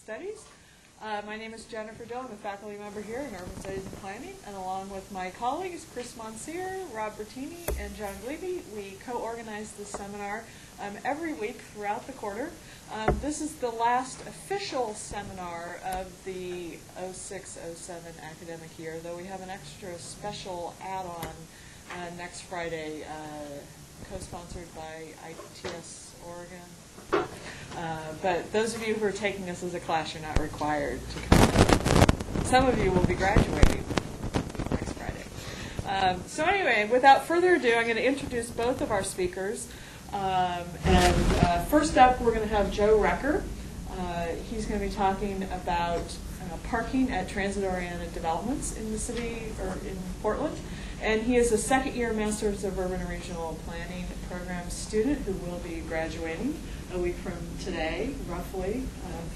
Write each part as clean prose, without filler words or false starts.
Studies. My name is Jennifer Dill. I'm a faculty member here in Urban Studies and Planning, and along with my colleagues Chris Monsier, Rob Bertini, and John Glebe, we co-organize this seminar every week throughout the quarter. This is the last official seminar of the 06-07 academic year, though we have an extra special add-on next Friday, co-sponsored by ITS Oregon. But those of you who are taking this as a class, you're not required to come. Some of you will be graduating next Friday. So anyway, without further ado, I'm going to introduce both of our speakers. First up, we're going to have Joe Recker. He's going to be talking about parking at transit-oriented developments in the city, or in Portland. And he is a second-year Masters of Urban and Regional Planning program student who will be graduating a week from today, roughly,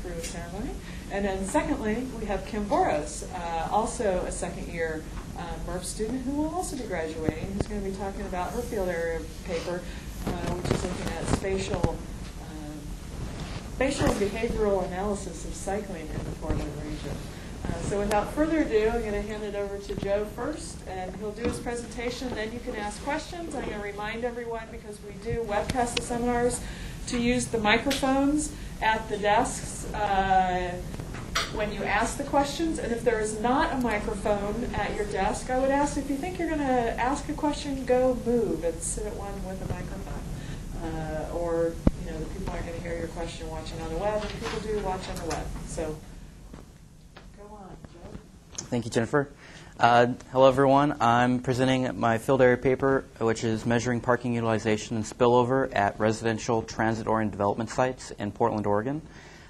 through a ceremony. And then secondly, we have Kim Voros, also a second-year MURP student who will also be graduating, who's going to be talking about her field area paper, which is looking at spatial behavioral analysis of cycling in the Portland region. So without further ado, I'm going to hand it over to Joe first, and he'll do his presentation, then you can ask questions. I'm going to remind everyone, because we do webcast the seminars, to use the microphones at the desks when you ask the questions. And if there is not a microphone at your desk, I would ask, if you think you're going to ask a question, go move and sit at one with a microphone. Or, you know, the people aren't going to hear your question watching on the web, and people do watch on the web. So go on, Joe. Thank you, Jennifer. Hello, everyone. I'm presenting my field area paper, which is measuring parking utilization and spillover at residential transit-oriented development sites in Portland, Oregon.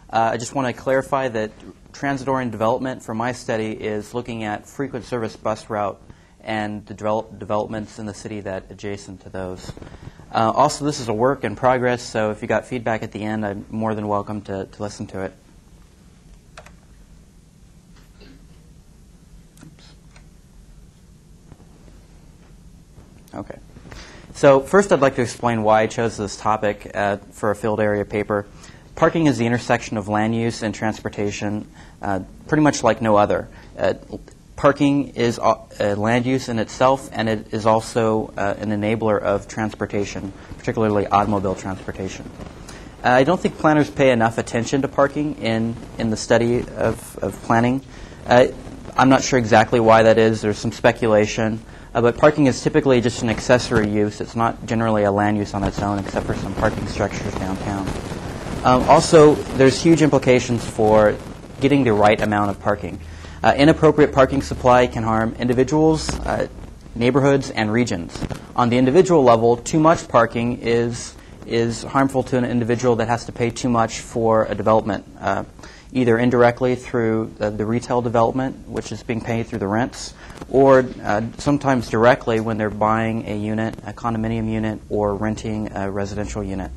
I just want to clarify that transit-oriented development for my study is looking at frequent service bus route and the developments in the city that adjacent to those. Also, this is a work in progress, so if you got feedback at the end, I'm more than welcome to listen to it. Okay. So first I'd like to explain why I chose this topic for a field area paper. Parking is the intersection of land use and transportation, pretty much like no other. Parking is land use in itself, and it is also an enabler of transportation, particularly automobile transportation. I don't think planners pay enough attention to parking in the study of planning. I'm not sure exactly why that is. There's some speculation. But parking is typically just an accessory use. It's not generally a land use on its own, except for some parking structures downtown. Also, there's huge implications for getting the right amount of parking. Inappropriate parking supply can harm individuals, neighborhoods, and regions. On the individual level, too much parking is harmful to an individual that has to pay too much for a development, either indirectly through the retail development, which is being paid through the rents, or sometimes directly when they're buying a unit, a condominium unit, or renting a residential unit.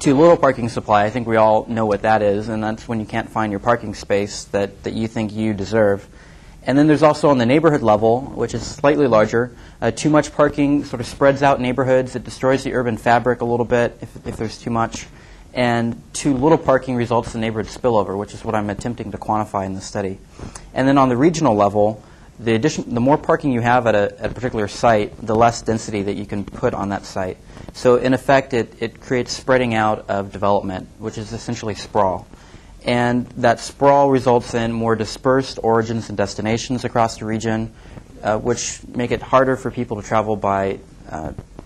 Too little parking supply, I think we all know what that is, and that's when you can't find your parking space that you think you deserve. And then there's also on the neighborhood level, which is slightly larger, too much parking sort of spreads out neighborhoods. It destroys the urban fabric a little bit if there's too much. And too little parking results in neighborhood spillover, which is what I'm attempting to quantify in the study. And then on the regional level, the more parking you have at a particular site, the less density that you can put on that site. So in effect, it creates spreading out of development, which is essentially sprawl. And that sprawl results in more dispersed origins and destinations across the region, which make it harder for people to travel by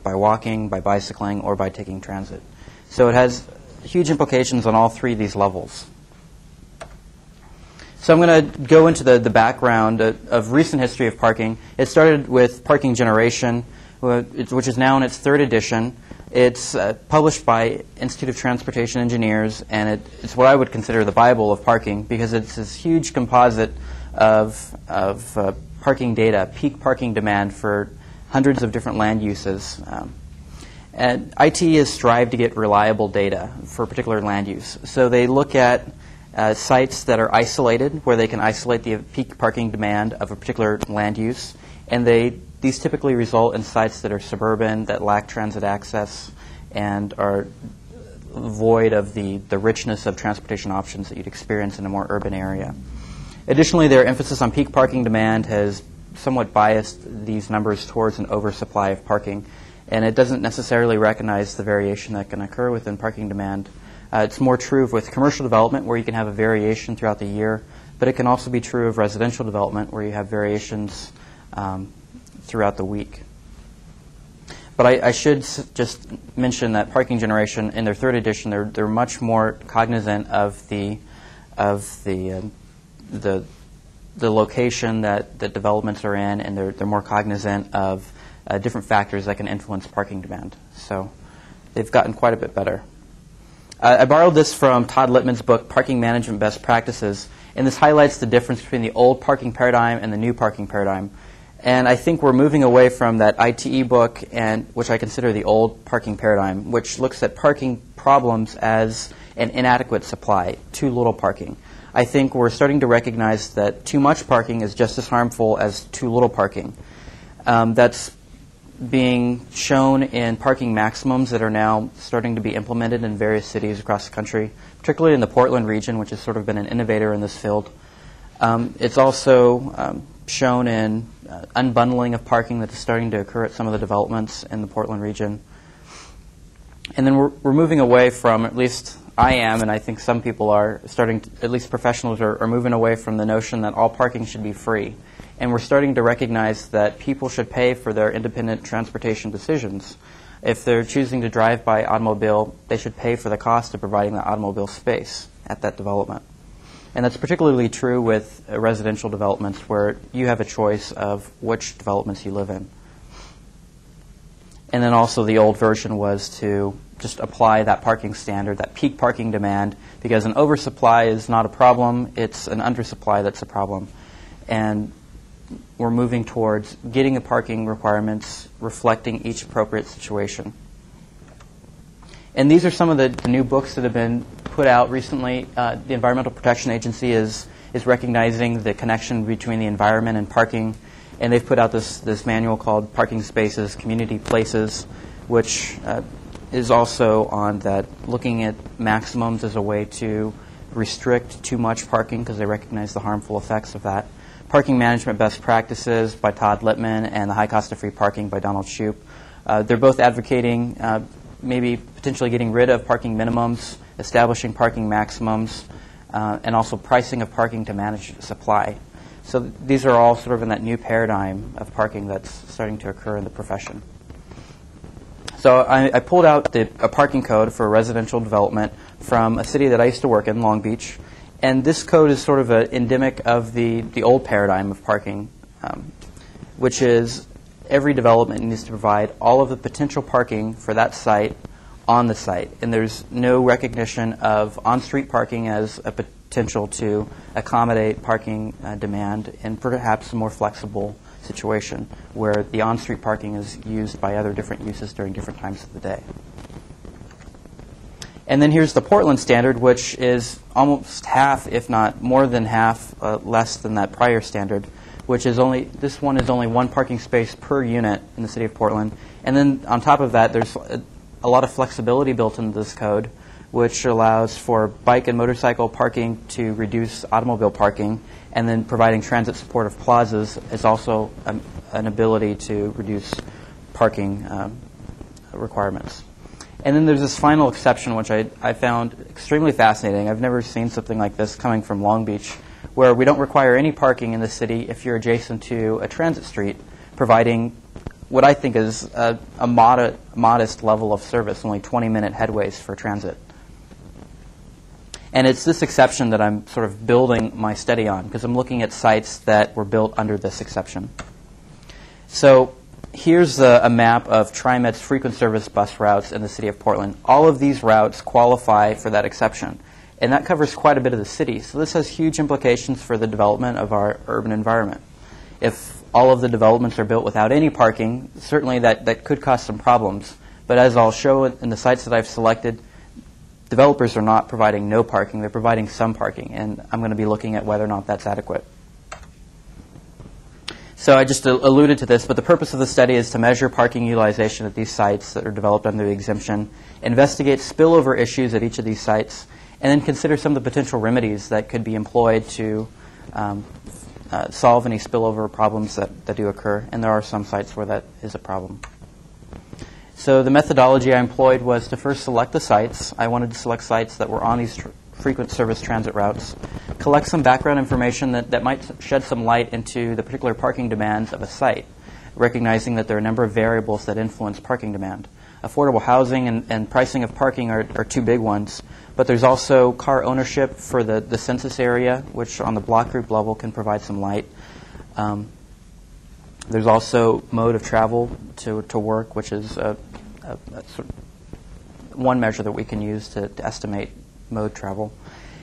walking, by bicycling, or by taking transit. So it has huge implications on all three of these levels. So I'm going to go into the background of recent history of parking. It started with Parking Generation, which is now in its third edition. It's published by Institute of Transportation Engineers, and it's what I would consider the Bible of parking, because it's this huge composite of parking data, peak parking demand for hundreds of different land uses. And IT has strived to get reliable data for a particular land use. So they look at sites that are isolated, where they can isolate the peak parking demand of a particular land use. And these typically result in sites that are suburban, that lack transit access, and are void of the richness of transportation options that you'd experience in a more urban area. Additionally, their emphasis on peak parking demand has somewhat biased these numbers towards an oversupply of parking, and it doesn't necessarily recognize the variation that can occur within parking demand. It's more true with commercial development, where you can have a variation throughout the year, but it can also be true of residential development, where you have variations throughout the week. But I should just mention that Parking Generation, in their third edition, they're much more cognizant of the location that the developments are in, and they're more cognizant of different factors that can influence parking demand. So they've gotten quite a bit better. I borrowed this from Todd Littman's book, Parking Management Best Practices, and this highlights the difference between the old parking paradigm and the new parking paradigm. And I think we're moving away from that ITE book, which I consider the old parking paradigm, which looks at parking problems as an inadequate supply, too little parking. I think we're starting to recognize that too much parking is just as harmful as too little parking. That's being shown in parking maximums that are now starting to be implemented in various cities across the country, particularly in the Portland region, which has sort of been an innovator in this field. It's also shown in unbundling of parking that is starting to occur at some of the developments in the Portland region. And then we're moving away from, at least I am, and I think some people are starting to, at least professionals are moving away from the notion that all parking should be free. And we're starting to recognize that people should pay for their independent transportation decisions. If they're choosing to drive by automobile, they should pay for the cost of providing the automobile space at that development. And that's particularly true with residential developments, where you have a choice of which developments you live in. And then also the old version was to just apply that parking standard, that peak parking demand, because an oversupply is not a problem, it's an undersupply that's a problem. And we're moving towards getting the parking requirements reflecting each appropriate situation. And these are some of the new books that have been put out recently. The Environmental Protection Agency is recognizing the connection between the environment and parking, and they've put out this manual called Parking Spaces, Community Places, which is also on that, looking at maximums as a way to restrict too much parking, because they recognize the harmful effects of that. Parking Management Best Practices by Todd Littman, and The High Cost of Free Parking by Donald Shoup. They're both advocating maybe potentially getting rid of parking minimums, establishing parking maximums, and also pricing of parking to manage supply. So these are all sort of in that new paradigm of parking that's starting to occur in the profession. So I pulled out a parking code for residential development from a city that I used to work in, Long Beach. And this code is sort of an endemic of the old paradigm of parking, which is every development needs to provide all of the potential parking for that site on the site. And there's no recognition of on-street parking as a potential to accommodate parking demand in perhaps a more flexible situation where the on-street parking is used by other different uses during different times of the day. And then here's the Portland standard, which is almost half, if not more than half, less than that prior standard, which is this one is only one parking space per unit in the city of Portland. And then on top of that, there's a lot of flexibility built into this code, which allows for bike and motorcycle parking to reduce automobile parking, and then providing transit supportive plazas is also an ability to reduce parking requirements. And then there's this final exception, which I found extremely fascinating. I've never seen something like this coming from Long Beach, where we don't require any parking in the city if you're adjacent to a transit street, providing what I think is a modest level of service, only 20-minute headways for transit. And it's this exception that I'm sort of building my study on, because I'm looking at sites that were built under this exception. So here's a map of TriMet's frequent service bus routes in the city of Portland. All of these routes qualify for that exception, and that covers quite a bit of the city. So this has huge implications for the development of our urban environment. If all of the developments are built without any parking, certainly that could cause some problems. But as I'll show in the sites that I've selected, developers are not providing no parking, they're providing some parking, and I'm going to be looking at whether or not that's adequate. So I just alluded to this, but the purpose of the study is to measure parking utilization at these sites that are developed under the exemption, investigate spillover issues at each of these sites, and then consider some of the potential remedies that could be employed to solve any spillover problems that do occur. And there are some sites where that is a problem. So the methodology I employed was to first select the sites. I wanted to select sites that were on these frequent service transit routes, collect some background information that might shed some light into the particular parking demands of a site, recognizing that there are a number of variables that influence parking demand. Affordable housing and pricing of parking are two big ones, but there's also car ownership for the census area, which on the block group level can provide some light. There's also mode of travel to work, which is sort of one measure that we can use to estimate mode travel.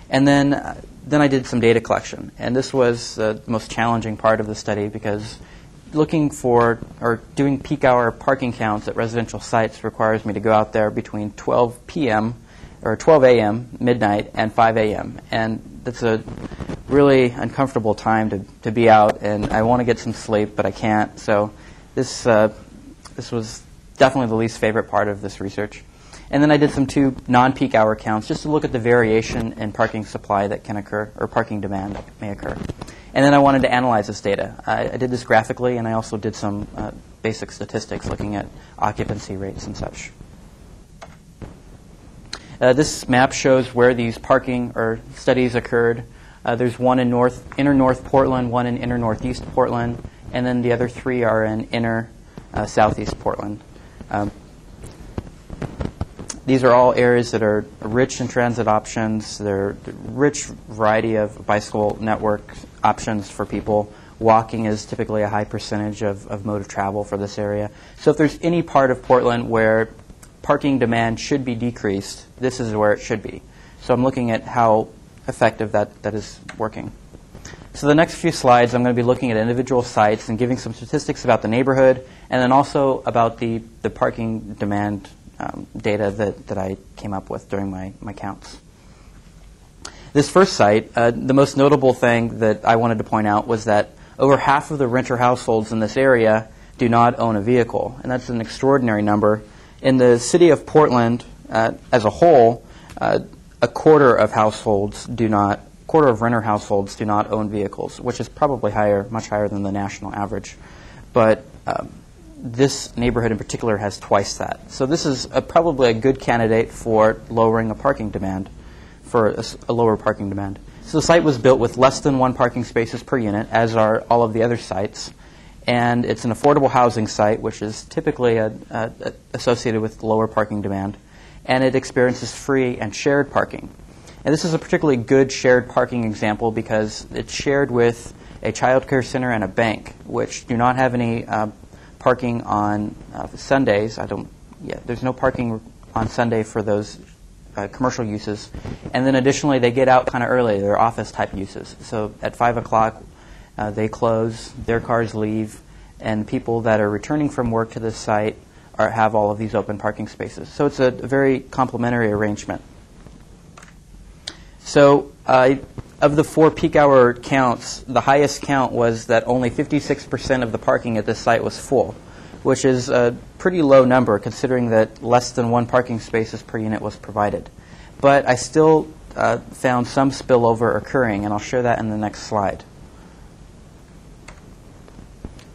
And then I did some data collection. And this was the most challenging part of the study because looking for or doing peak hour parking counts at residential sites requires me to go out there between 12 p.m. or 12 a.m., midnight, and 5 a.m. And that's a really uncomfortable time to be out, and I want to get some sleep, but I can't. So this was definitely the least favorite part of this research. And then I did some 2 non-peak hour counts just to look at the variation in parking supply that can occur, or parking demand that may occur. And then I wanted to analyze this data. I did this graphically, and I also did some basic statistics looking at occupancy rates and such. This map shows where these parking or studies occurred. There's one in inner North Portland, one in inner Northeast Portland, and then the other 3 are in inner Southeast Portland. These are all areas that are rich in transit options. They're a rich variety of bicycle network options for people. Walking is typically a high percentage of mode of travel for this area. So if there's any part of Portland where parking demand should be decreased, this is where it should be. So I'm looking at how effective that is working. So the next few slides, I'm going to be looking at individual sites and giving some statistics about the neighborhood, and then also about the parking demand data that I came up with during my counts. This first site, the most notable thing that I wanted to point out was that over half of the renter households in this area do not own a vehicle, and that's an extraordinary number. In the city of Portland as a whole, a quarter of renter households do not own vehicles, which is probably much higher than the national average. But this neighborhood in particular has twice that. So this is probably a good candidate for lowering a parking demand, for a lower parking demand. So the site was built with less than 1 parking spaces per unit, as are all of the other sites. And it's an affordable housing site, which is typically associated with lower parking demand. And it experiences free and shared parking. And this is a particularly good shared parking example because it's shared with a child care center and a bank, which do not have any parking on Sundays. There's no parking on Sunday for those commercial uses. And then additionally, they get out kind of early. They're office-type uses. So at 5 o'clock, they close, their cars leave, and people that are returning from work to this site have all of these open parking spaces. So it's a very complementary arrangement. So of the 4 peak hour counts, the highest count was that only 56% of the parking at this site was full, which is a pretty low number considering that less than 1 parking spaces per unit was provided. But I still found some spillover occurring, and I'll show that in the next slide.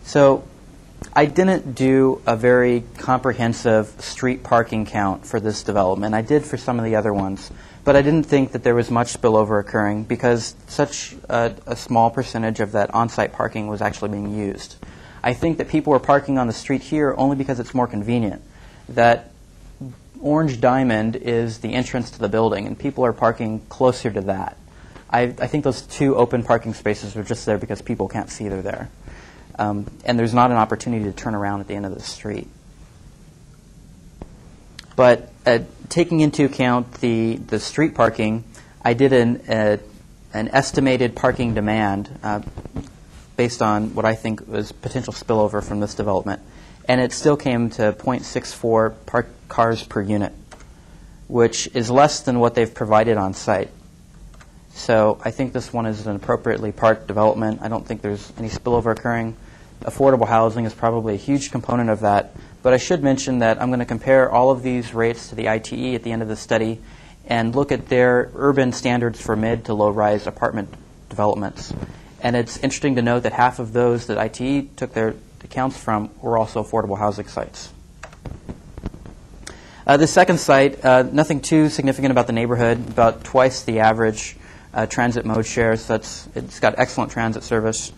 So I didn't do a very comprehensive street parking count for this development. I did for some of the other ones. But I didn't think that there was much spillover occurring because such a small percentage of that on-site parking was actually being used. I think that people were parking on the street here only because it's more convenient. That orange diamond is the entrance to the building, and people are parking closer to that. I think those 2 open parking spaces are just there because people can't see they're there. And there's not an opportunity to turn around at the end of the street. But taking into account the street parking, I did an estimated parking demand based on what I think was potential spillover from this development. And it still came to 0.64 cars per unit, which is less than what they've provided on site. So I think this one is an appropriately parked development. I don't think there's any spillover occurring. affordable housing is probably a huge component of that. But I should mention that I'm going to compare all of these rates to the ITE at the end of the study and look at their urban standards for mid to low-rise apartment developments. And it's interesting to note that half of those that ITE took their accounts from were also affordable housing sites. The second site, nothing too significant about the neighborhood, about twice the average transit mode share. So it's got excellent transit service.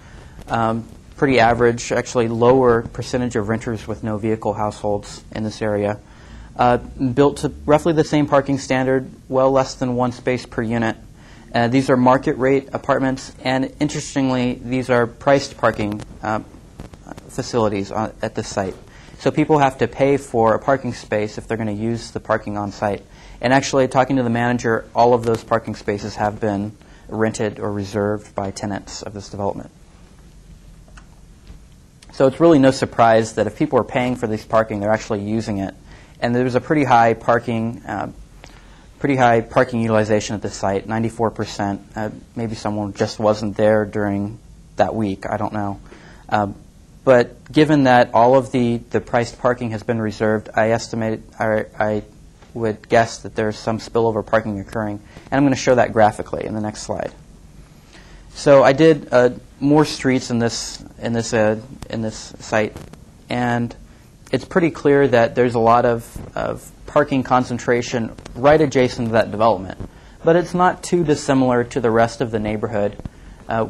Pretty average, actually lower percentage of renters with no vehicle households in this area. Built to roughly the same parking standard, well less than one space per unit. These are market rate apartments, and interestingly, these are priced parking facilities at this site. So people have to pay for a parking space if they're going to use the parking on site. And actually, talking to the manager, all of those parking spaces have been rented or reserved by tenants of this development. So it's really no surprise that if people are paying for this parking, they're actually using it. And there's a pretty high parking utilization at this site, 94%. Maybe someone just wasn't there during that week. I don't know. But given that all of the priced parking has been reserved, I would guess that there's some spillover parking occurring. And I'm going to show that graphically in the next slide. So I did more streets in this site, and it's pretty clear that there's a lot of parking concentration right adjacent to that development. But it's not too dissimilar to the rest of the neighborhood,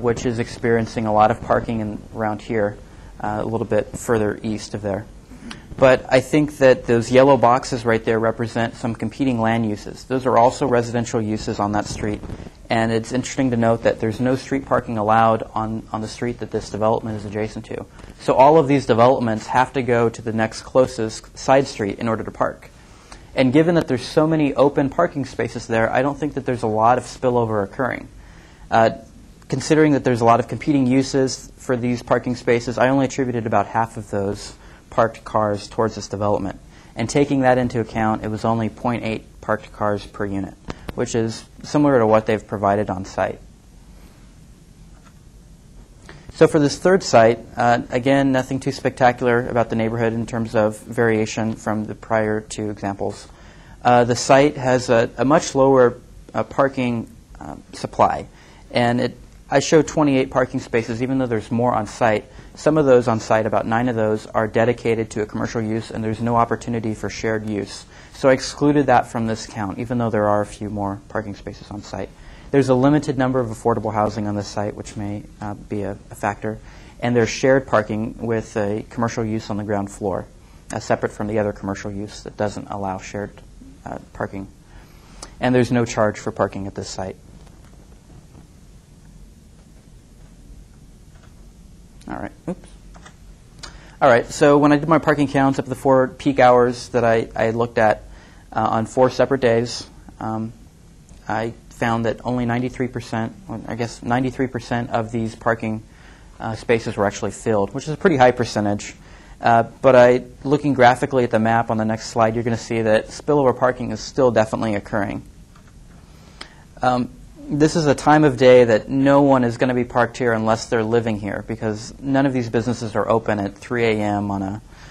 which is experiencing a lot of parking around here, a little bit further east of there. But I think that those yellow boxes right there represent some competing land uses. Those are also residential uses on that street. And it's interesting to note that there's no street parking allowed on the street that this development is adjacent to. So all of these developments have to go to the next closest side street in order to park. And given that there's so many open parking spaces there, I don't think that there's a lot of spillover occurring. Considering that there's a lot of competing uses for these parking spaces, I only attributed about half of those parked cars towards this development. And taking that into account, it was only 0.8 parked cars per unit, which is similar to what they've provided on site. So for this third site, again, nothing too spectacular about the neighborhood in terms of variation from the prior two examples. The site has a much lower parking supply. And I showed 28 parking spaces, even though there's more on site. Some of those on site, about 9 of those, are dedicated to a commercial use, and there's no opportunity for shared use. So I excluded that from this count, even though there are a few more parking spaces on site. There's a limited number of affordable housing on this site, which may be a factor. And there's shared parking with a commercial use on the ground floor, separate from the other commercial use that doesn't allow shared parking. And there's no charge for parking at this site. All right. Oops. All right. So when I did my parking counts up to the 4 peak hours that I looked at on 4 separate days, I found that only 93%, I guess 93% of these parking spaces were actually filled, which is a pretty high percentage. But looking graphically at the map on the next slide, you're going to see that spillover parking is still definitely occurring. This is a time of day that no one is going to be parked here unless they're living here, because none of these businesses are open at 3 a.m.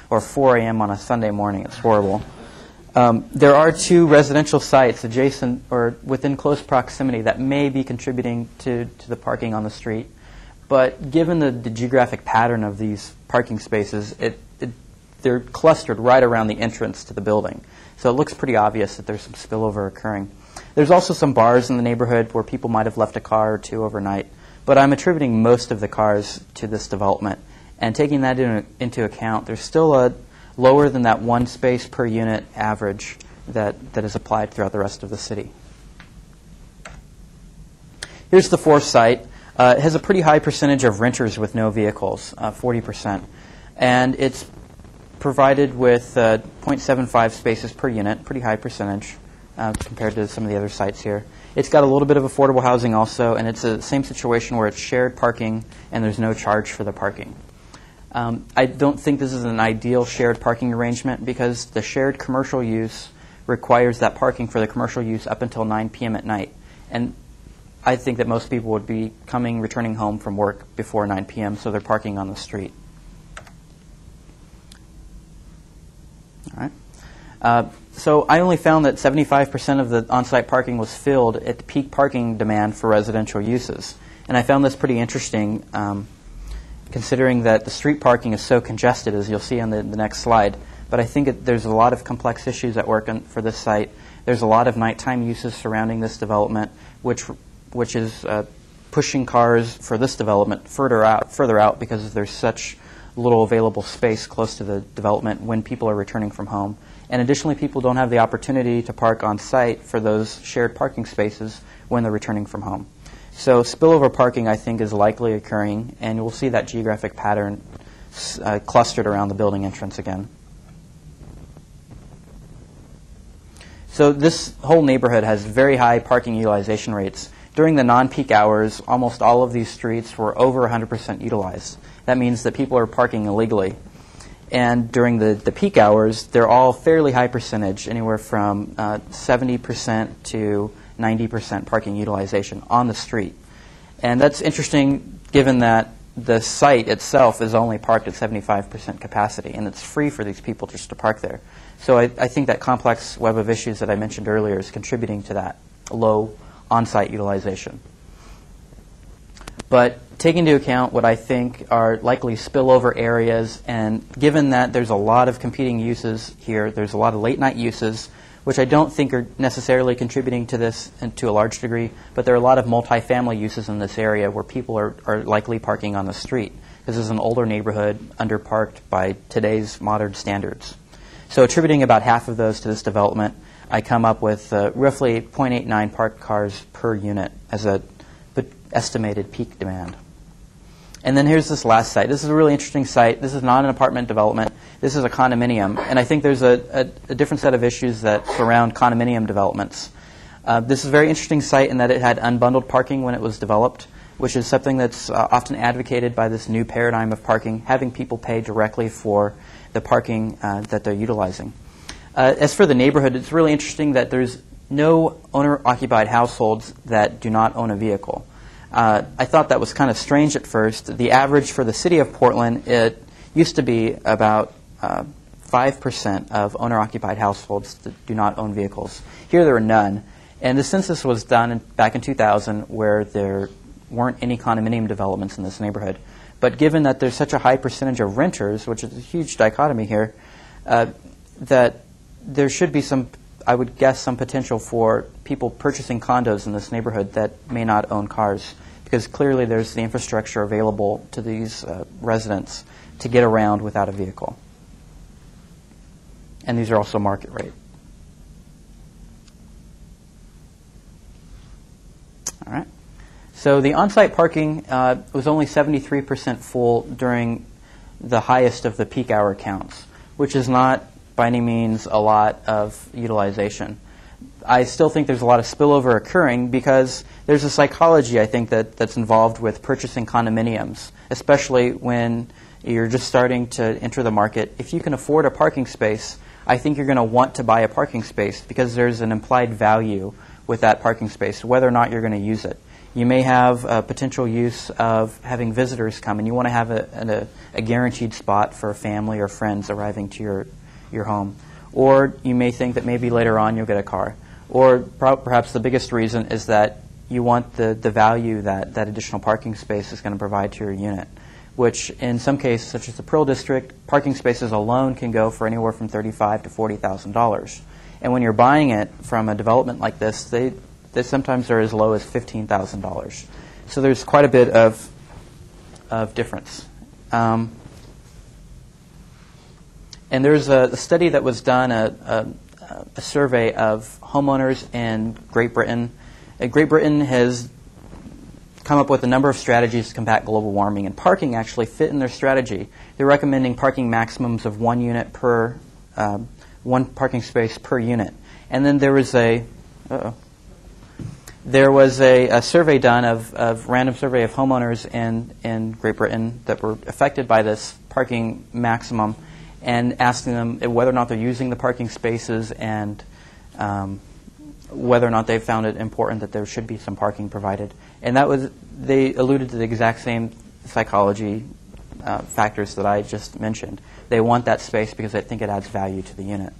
or 4 a.m. on a Sunday morning. It's horrible. There are 2 residential sites adjacent or within close proximity that may be contributing to the parking on the street. But given the geographic pattern of these parking spaces, they're clustered right around the entrance to the building. So it looks pretty obvious that there's some spillover occurring. There's also some bars in the neighborhood where people might have left a car or 2 overnight. But I'm attributing most of the cars to this development. And taking that into account, there's still a lower than that 1 space per unit average that is applied throughout the rest of the city. Here's the 4th site. It has a pretty high percentage of renters with no vehicles, 40%. And it's provided with 0.75 spaces per unit, pretty high percentage compared to some of the other sites here. It's got a little bit of affordable housing also, and it's the same situation where it's shared parking and there's no charge for the parking. I don't think this is an ideal shared parking arrangement because the shared commercial use requires that parking for the commercial use up until 9 p.m. at night. And I think that most people would be returning home from work before 9 p.m., so they're parking on the street. So I only found that 75% of the on-site parking was filled at the peak parking demand for residential uses. And I found this pretty interesting, considering that the street parking is so congested, as you'll see on the next slide. But I think there's a lot of complex issues at work for this site. There's a lot of nighttime uses surrounding this development, which is pushing cars for this development further out because there's such little available space close to the development when people are returning from home. And additionally, people don't have the opportunity to park on site for those shared parking spaces when they're returning from home. So spillover parking, I think, is likely occurring, and you'll see that geographic pattern clustered around the building entrance again. So this whole neighborhood has very high parking utilization rates. During the non-peak hours, almost all of these streets were over 100% utilized. That means that people are parking illegally. And during the peak hours, they're all fairly high percentage, anywhere from 70% to 90% parking utilization on the street. And that's interesting given that the site itself is only parked at 75% capacity, and it's free for these people just to park there. So I think that complex web of issues that I mentioned earlier is contributing to that low on-site utilization. But taking into account what I think are likely spillover areas, and given that there's a lot of competing uses here, there's a lot of late-night uses, which I don't think are necessarily contributing to this to a large degree, but there are a lot of multifamily uses in this area where people are likely parking on the street. This is an older neighborhood, underparked by today's modern standards. So attributing about half of those to this development, I come up with roughly 0.89 parked cars per unit as a estimated peak demand. And then here's this last site. This is a really interesting site. This is not an apartment development. This is a condominium. And I think there's a different set of issues that surround condominium developments. This is a very interesting site in that it had unbundled parking when it was developed, which is something that's often advocated by this new paradigm of parking, having people pay directly for the parking that they're utilizing. As for the neighborhood, it's really interesting that there's no owner-occupied households that do not own a vehicle. I thought that was kind of strange at first. The average for the city of Portland, it used to be about 5% of owner-occupied households that do not own vehicles. Here there are none. And the census was done back in 2000 where there weren't any condominium developments in this neighborhood. But given that there's such a high percentage of renters, which is a huge dichotomy here, that there should be some, I would guess, some potential for people purchasing condos in this neighborhood that may not own cars, because clearly there's the infrastructure available to these residents to get around without a vehicle. And these are also market rate. All right. So the on-site parking was only 73% full during the highest of the peak hour counts, which is not by any means a lot of utilization. I still think there's a lot of spillover occurring because there's a psychology, I think, that's involved with purchasing condominiums, especially when you're just starting to enter the market. If you can afford a parking space, I think you're going to want to buy a parking space because there's an implied value with that parking space, whether or not you're going to use it. You may have a potential use of having visitors come, and you want to have a guaranteed spot for a family or friends arriving to your home. Or you may think that maybe later on you'll get a car. Or perhaps the biggest reason is that you want the value that additional parking space is going to provide to your unit, which in some cases, such as the Pearl District, parking spaces alone can go for anywhere from $35,000 to $40,000. And when you're buying it from a development like this, they sometimes are as low as $15,000. So there's quite a bit of difference. And there's a study that was done, a survey of homeowners in Great Britain. Great Britain has come up with a number of strategies to combat global warming, and parking actually fit in their strategy. They're recommending parking maximums of one parking space per unit. And then there was a survey done of random survey of homeowners in Great Britain that were affected by this parking maximum, and asking them whether or not they're using the parking spaces and whether or not they found it important that there should be some parking provided. And they alluded to the exact same psychology factors that I just mentioned. They want that space because they think it adds value to the unit.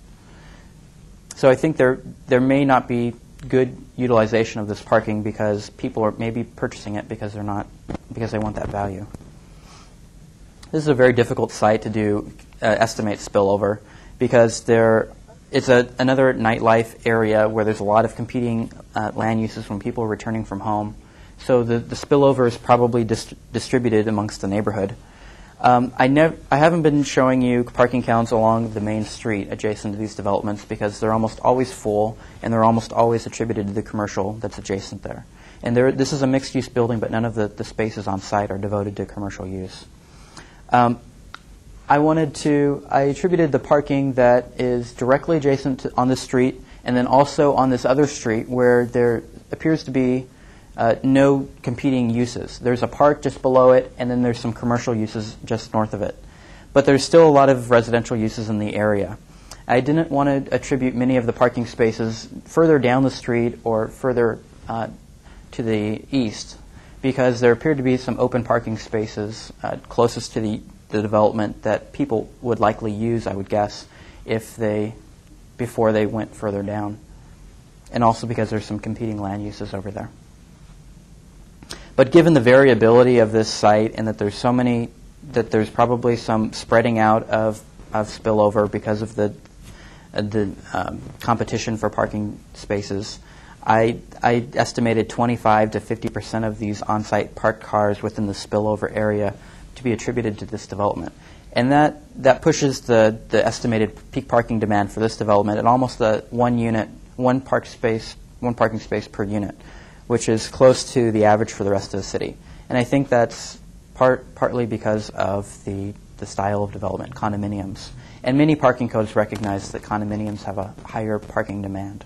So I think there may not be good utilization of this parking because people are maybe purchasing it because they want that value. This is a very difficult site to do estimate spillover because it's another nightlife area where there's a lot of competing land uses when people are returning from home. So the spillover is probably distributed amongst the neighborhood. I haven't been showing you parking counts along the main street adjacent to these developments because they're almost always full and they're almost always attributed to the commercial that's adjacent there. And this is a mixed-use building, but none of the spaces on site are devoted to commercial use. I attributed the parking that is directly adjacent on this street and then also on this other street where there appears to be no competing uses. There's a park just below it, and then there's some commercial uses just north of it. But there's still a lot of residential uses in the area. I didn't want to attribute many of the parking spaces further down the street or further to the east because there appeared to be some open parking spaces closest to the development that people would likely use, I would guess, before they went further down. And also because there's some competing land uses over there. But given the variability of this site and that there's probably some spreading out of spillover because of the competition for parking spaces, I estimated 25 to 50% of these on-site parked cars within the spillover area to be attributed to this development. And that pushes the estimated peak parking demand for this development at almost one parking space per unit, which is close to the average for the rest of the city. And I think that's partly because of the style of development, condominiums. And many parking codes recognize that condominiums have a higher parking demand.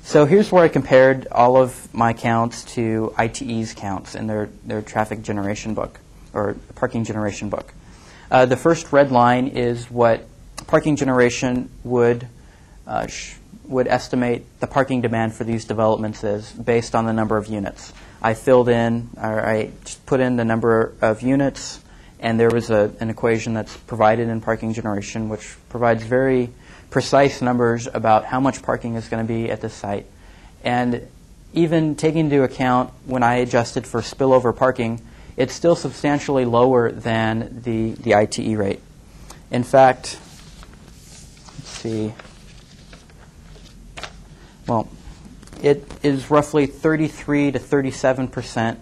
So here's where I compared all of my counts to ITE's counts in their traffic generation book, or parking generation book. The first red line is what parking generation would estimate the parking demand for these developments is based on the number of units. I put in the number of units, and there was an equation that's provided in parking generation which provides very precise numbers about how much parking is going to be at this site. And even taking into account when I adjusted for spillover parking, it's still substantially lower than the ITE rate. In fact, let's see. Well, it is roughly 33 to 37%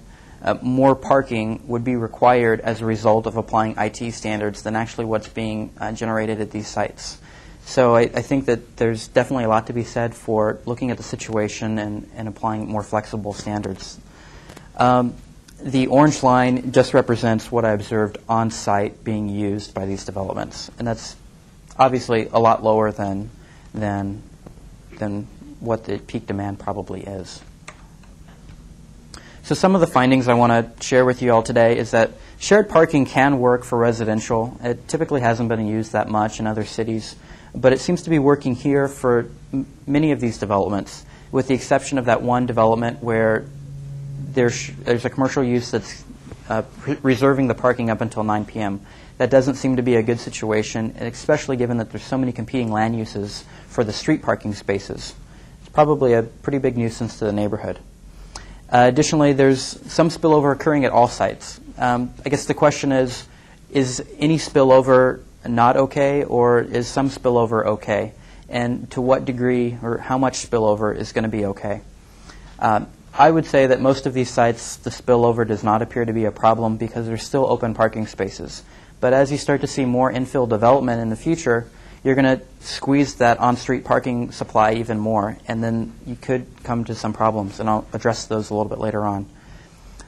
more parking would be required as a result of applying IT standards than actually what's being generated at these sites. So I think that there's definitely a lot to be said for looking at the situation and applying more flexible standards. The orange line just represents what I observed on-site being used by these developments, and that's obviously a lot lower than what the peak demand probably is. So some of the findings I want to share with you all today is that shared parking can work for residential. It typically hasn't been used that much in other cities, but it seems to be working here for many of these developments, with the exception of that one development where there's a commercial use that's reserving the parking up until 9 p.m. That doesn't seem to be a good situation, and especially given that there's so many competing land uses for the street parking spaces. It's probably a pretty big nuisance to the neighborhood. Additionally, there's some spillover occurring at all sites. I guess the question is any spillover not okay, or is some spillover okay? And to what degree or how much spillover is going to be okay? I would say that most of these sites, the spillover does not appear to be a problem because there's still open parking spaces. But as you start to see more infill development in the future, you're going to squeeze that on-street parking supply even more, and then you could come to some problems, and I'll address those a little bit later on.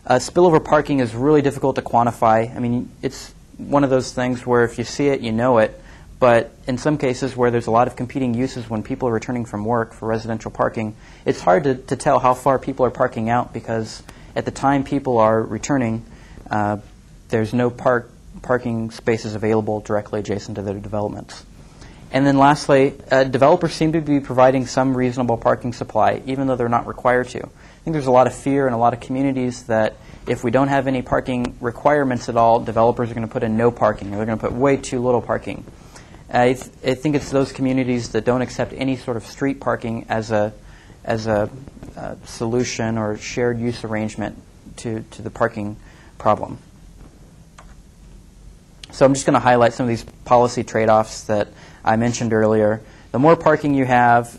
Spillover parking is really difficult to quantify. I mean, it's one of those things where if you see it, you know it, but in some cases where there's a lot of competing uses when people are returning from work for residential parking, it's hard to tell how far people are parking out because at the time people are returning, there's no parking spaces available directly adjacent to their developments. And then lastly, developers seem to be providing some reasonable parking supply, even though they're not required to. I think there's a lot of fear in a lot of communities that if we don't have any parking requirements at all, developers are going to put in no parking, or they're going to put way too little parking. I think it's those communities that don't accept any sort of street parking as a solution or shared use arrangement to the parking problem. So I'm just going to highlight some of these policy trade-offs that I mentioned earlier. The more parking you have,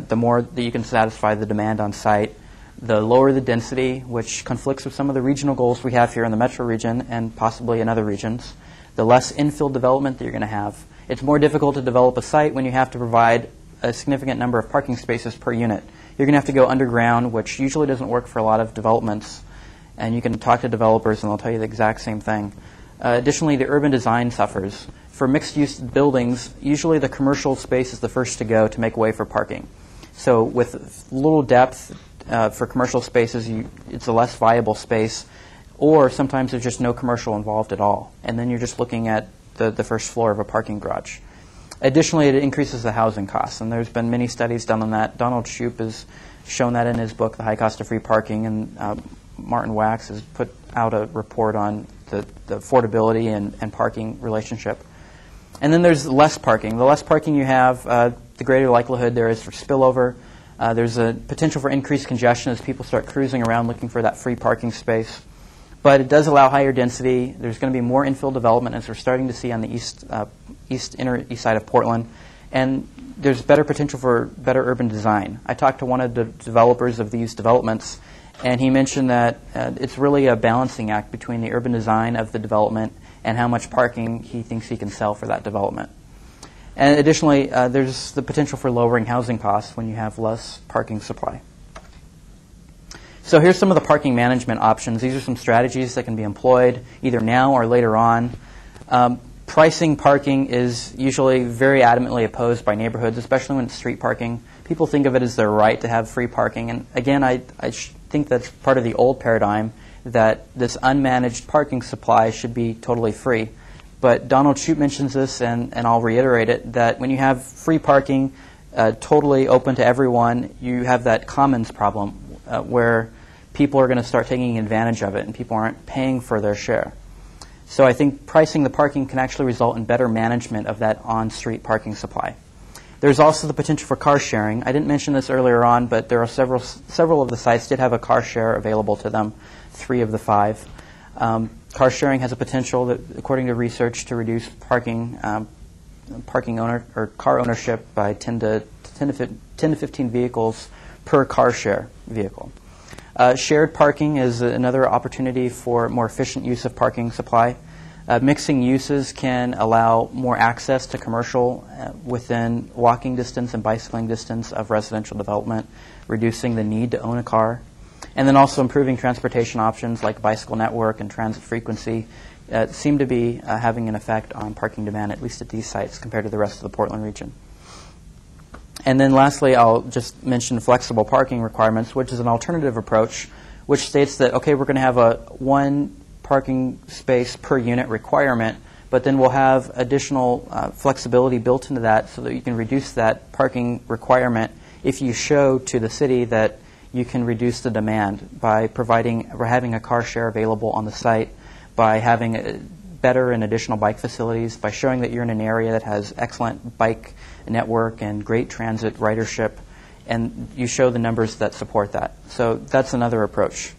the more that you can satisfy the demand on site. The lower the density, which conflicts with some of the regional goals we have here in the metro region and possibly in other regions. The less infill development that you're going to have. It's more difficult to develop a site when you have to provide a significant number of parking spaces per unit. You're going to have to go underground, which usually doesn't work for a lot of developments. And you can talk to developers and they'll tell you the exact same thing. Additionally, the urban design suffers. For mixed-use buildings, usually the commercial space is the first to go to make way for parking. So with little depth for commercial spaces, it's a less viable space, or sometimes there's just no commercial involved at all. And then you're just looking at the first floor of a parking garage. Additionally, it increases the housing costs, and there's been many studies done on that. Donald Shoup has shown that in his book, The High Cost of Free Parking, and Martin Wax has put out a report on the affordability and parking relationship. And then there's less parking. The less parking you have, the greater likelihood there is for spillover. There's a potential for increased congestion as people start cruising around looking for that free parking space. But it does allow higher density. There's going to be more infill development, as we're starting to see on the east side of Portland. And there's better potential for better urban design. I talked to one of the developers of these developments, and he mentioned that it's really a balancing act between the urban design of the development and how much parking he thinks he can sell for that development. And additionally, there's the potential for lowering housing costs when you have less parking supply. So here's some of the parking management options. These are some strategies that can be employed either now or later on. Pricing parking is usually very adamantly opposed by neighborhoods, especially when it's street parking. People think of it as their right to have free parking. And again, I think that's part of the old paradigm that this unmanaged parking supply should be totally free. But Donald Shoup mentions this, and I'll reiterate it, that when you have free parking totally open to everyone, you have that commons problem where people are going to start taking advantage of it and people aren't paying for their share. So I think pricing the parking can actually result in better management of that on-street parking supply. There's also the potential for car sharing. I didn't mention this earlier on, but there are several of the sites did have a car share available to them, 3 of the 5. Car sharing has a potential, that, according to research, to reduce car ownership by 10 to 15 vehicles per car share vehicle. Shared parking is another opportunity for more efficient use of parking supply. Mixing uses can allow more access to commercial within walking distance and bicycling distance of residential development, reducing the need to own a car. And then also improving transportation options like bicycle network and transit frequency seem to be having an effect on parking demand, at least at these sites, compared to the rest of the Portland region. And then lastly, I'll just mention flexible parking requirements, which is an alternative approach, which states that, okay, we're going to have a 1 parking space per unit requirement, but then we'll have additional flexibility built into that so that you can reduce that parking requirement if you show to the city that you can reduce the demand by having a car share available on the site, by having better and additional bike facilities, by showing that you're in an area that has excellent bike network and great transit ridership, and you show the numbers that support that. So that's another approach.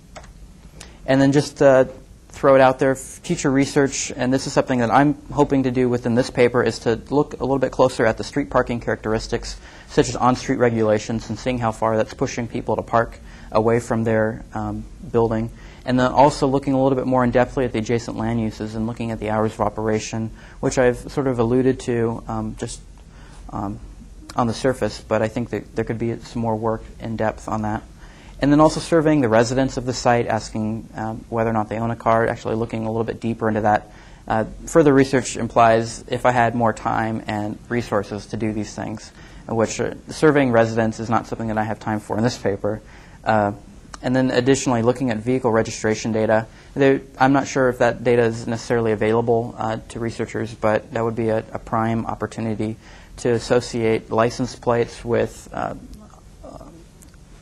And then just throw it out there, future research, and this is something that I'm hoping to do within this paper, is to look a little bit closer at the street parking characteristics, such as on-street regulations, and seeing how far that's pushing people to park away from their building. And then also looking a little bit more in-depthly at the adjacent land uses and looking at the hours of operation, which I've sort of alluded to just on the surface, but I think that there could be some more work in depth on that. And then also surveying the residents of the site, asking whether or not they own a car, actually looking a little bit deeper into that. Further research implies if I had more time and resources to do these things, which surveying residents is not something that I have time for in this paper. And then additionally, looking at vehicle registration data. I'm not sure if that data is necessarily available to researchers, but that would be a prime opportunity to associate license plates with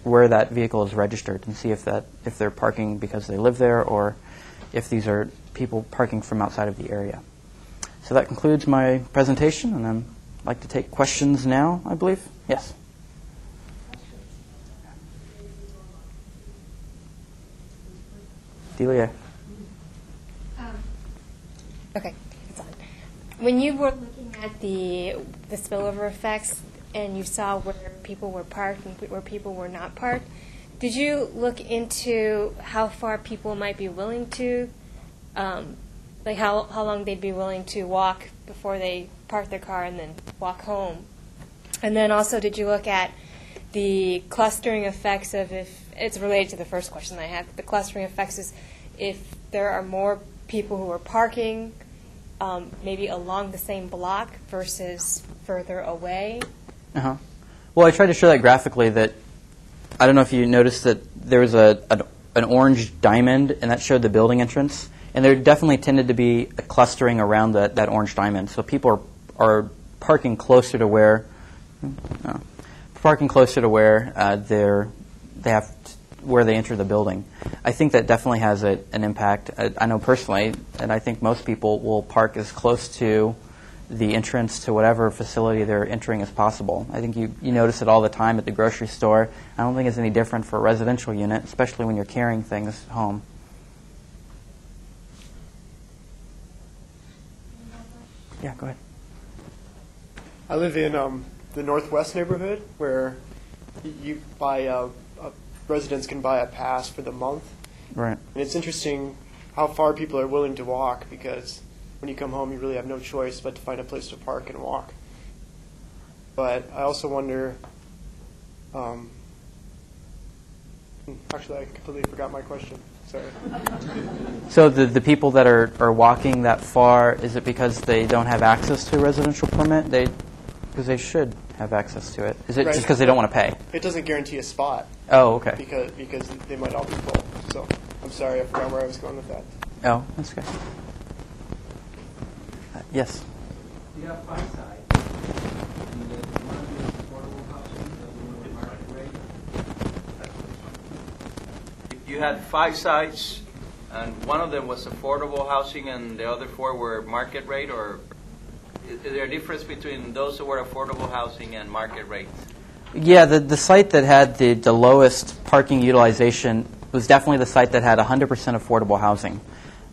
where that vehicle is registered and see if they're parking because they live there or if these are people parking from outside of the area. So that concludes my presentation, and I'm like to take questions now, I believe. Yes. Delia. Okay, it's on. When you were looking at the spillover effects and you saw where people were parked and where people were not parked, did you look into how far people might be willing to, like how long they'd be willing to walk before they park their car and then walk home? And then also, did you look at the clustering effects of, if it's related to the first question I had, the clustering effects is if there are more people who are parking maybe along the same block versus further away? Uh-huh. Well, I tried to show that graphically. That I don't know if you noticed that there was an orange diamond, and that showed the building entrance. And there definitely tended to be a clustering around that orange diamond. So people are parking closer to where where they enter the building. I think that definitely has an impact. I know personally, and I think most people will park as close to the entrance to whatever facility they're entering as possible. I think you notice it all the time at the grocery store. I don't think it's any different for a residential unit, especially when you're carrying things home. Yeah, go ahead. I live in the Northwest neighborhood where you buy residents can buy a pass for the month. Right. And it's interesting how far people are willing to walk, because when you come home, you really have no choice but to find a place to park and walk. But I also wonder, actually, I completely forgot my question. Sorry. So the people that are walking that far, is it because they don't have access to a residential permit? Because they should have access to it. Is it Right. just because they don't want to pay? It doesn't guarantee a spot. Oh, okay. Because they might all be full. So I'm sorry, I forgot where I was going with that. Oh, that's okay. Yes. You have 5 sides, and one of them is affordable housing, the other one market rate. You had 5 sites, and one of them was affordable housing, and the other 4 were market rate, or is there a difference between those who were affordable housing and market rate? Yeah, the site that had the lowest parking utilization was definitely the site that had 100% affordable housing.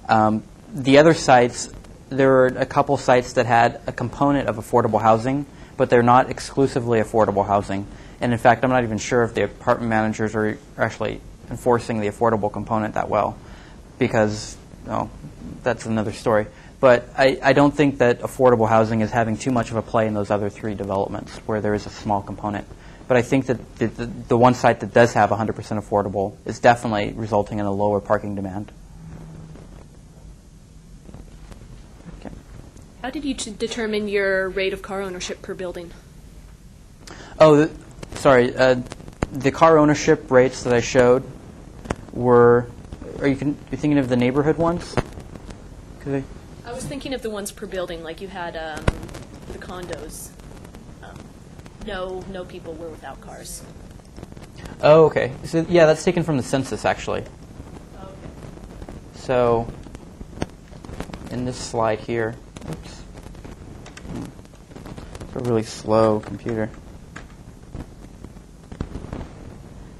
The other sites, there were a couple sites that had a component of affordable housing, but they're not exclusively affordable housing. And in fact, I'm not even sure if the apartment managers are actually enforcing the affordable component that well, because that's another story. But I don't think that affordable housing is having too much of a play in those other 3 developments where there is a small component. But I think that the one site that does have 100% affordable is definitely resulting in a lower parking demand. Okay. How did you determine your rate of car ownership per building? Oh, sorry. The car ownership rates that I showed were, you're thinking of the neighborhood ones? I was thinking of the ones per building, like you had the condos. No people were without cars. Oh, okay. So, yeah, that's taken from the census, actually. Oh, okay. So, in this slide here, oops. It's a really slow computer.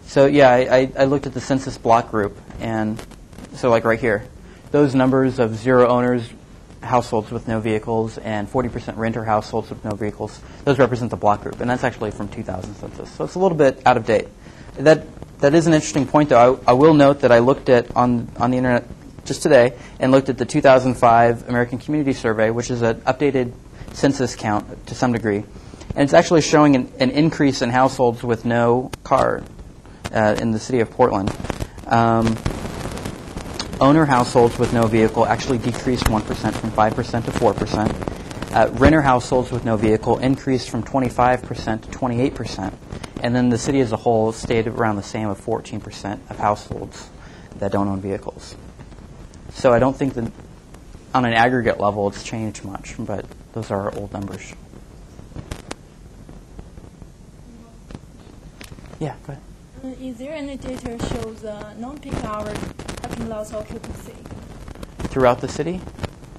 So, yeah, I looked at the census block group, and so, like right here, those numbers of 0 owners, households with no vehicles, and 40% renter households with no vehicles, those represent the block group, and that's actually from 2000 census. So it's a little bit out of date. That is an interesting point, though. I will note that I looked at on the internet just today and looked at the 2005 American Community Survey, which is an updated census count to some degree, and it's actually showing an increase in households with no car in the city of Portland. Owner households with no vehicle actually decreased 1% from 5% to 4%. Renter households with no vehicle increased from 25% to 28%. And then the city as a whole stayed around the same of 14% of households that don't own vehicles. So I don't think that on an aggregate level it's changed much, but those are our old numbers. Yeah, go ahead. Is there any data shows non-peak hour parking lots occupancy? Throughout the city?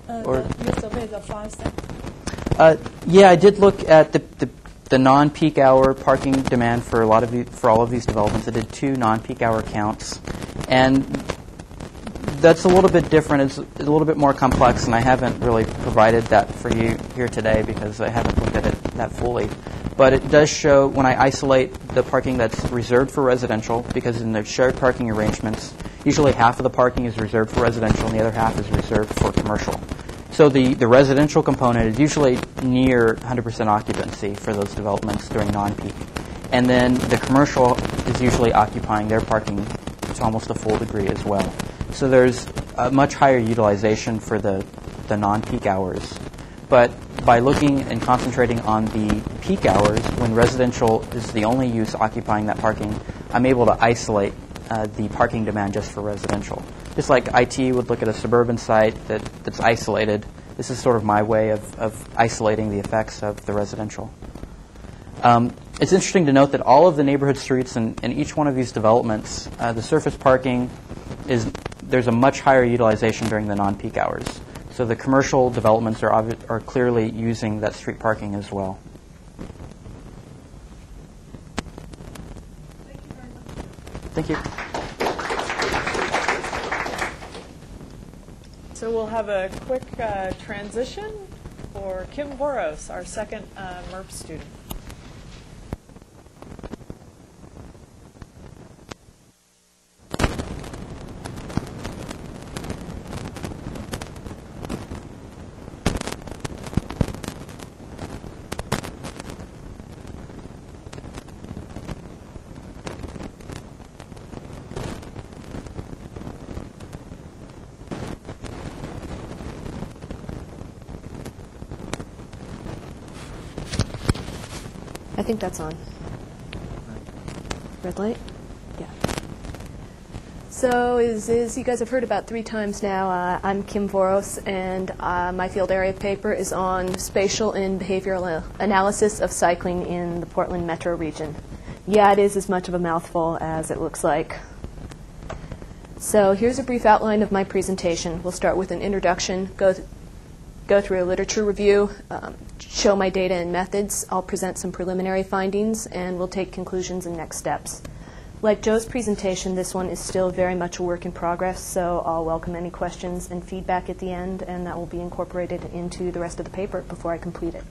Or You survey the 5 sites. Yeah, I did look at the non-peak hour parking demand for all of these developments. I did 2 non-peak hour counts, and that's a little bit different. It's a little bit more complex, and I haven't really provided that for you here today because I haven't looked at it that fully. But it does show when I isolate the parking that's reserved for residential, because in the shared parking arrangements, usually half of the parking is reserved for residential and the other half is reserved for commercial. So the residential component is usually near 100% occupancy for those developments during non-peak. And then the commercial is usually occupying their parking to almost a full degree as well. So there's a much higher utilization for the non-peak hours. But by looking and concentrating on the peak hours, when residential is the only use occupying that parking, I'm able to isolate the parking demand just for residential. Just like IT would look at a suburban site that's isolated, this is sort of my way of isolating the effects of the residential. It's interesting to note that all of the neighborhood streets in each one of these developments, the surface parking there's a much higher utilization during the non-peak hours. So the commercial developments are clearly using that street parking as well. Thank you. So we'll have a quick transition for Kim Voros, our second MURP student. I think that's on. Red light? Yeah. So as you guys have heard about 3 times now, I'm Kim Voros, and my field area paper is on spatial and behavioral analysis of cycling in the Portland metro region. Yeah, it is as much of a mouthful as it looks like. So here's a brief outline of my presentation. We'll start with an introduction, go through a literature review, show my data and methods. I'll present some preliminary findings, and we'll take conclusions and next steps. Like Joe's presentation, this one is still very much a work in progress, so I'll welcome any questions and feedback at the end, and that will be incorporated into the rest of the paper before I complete it.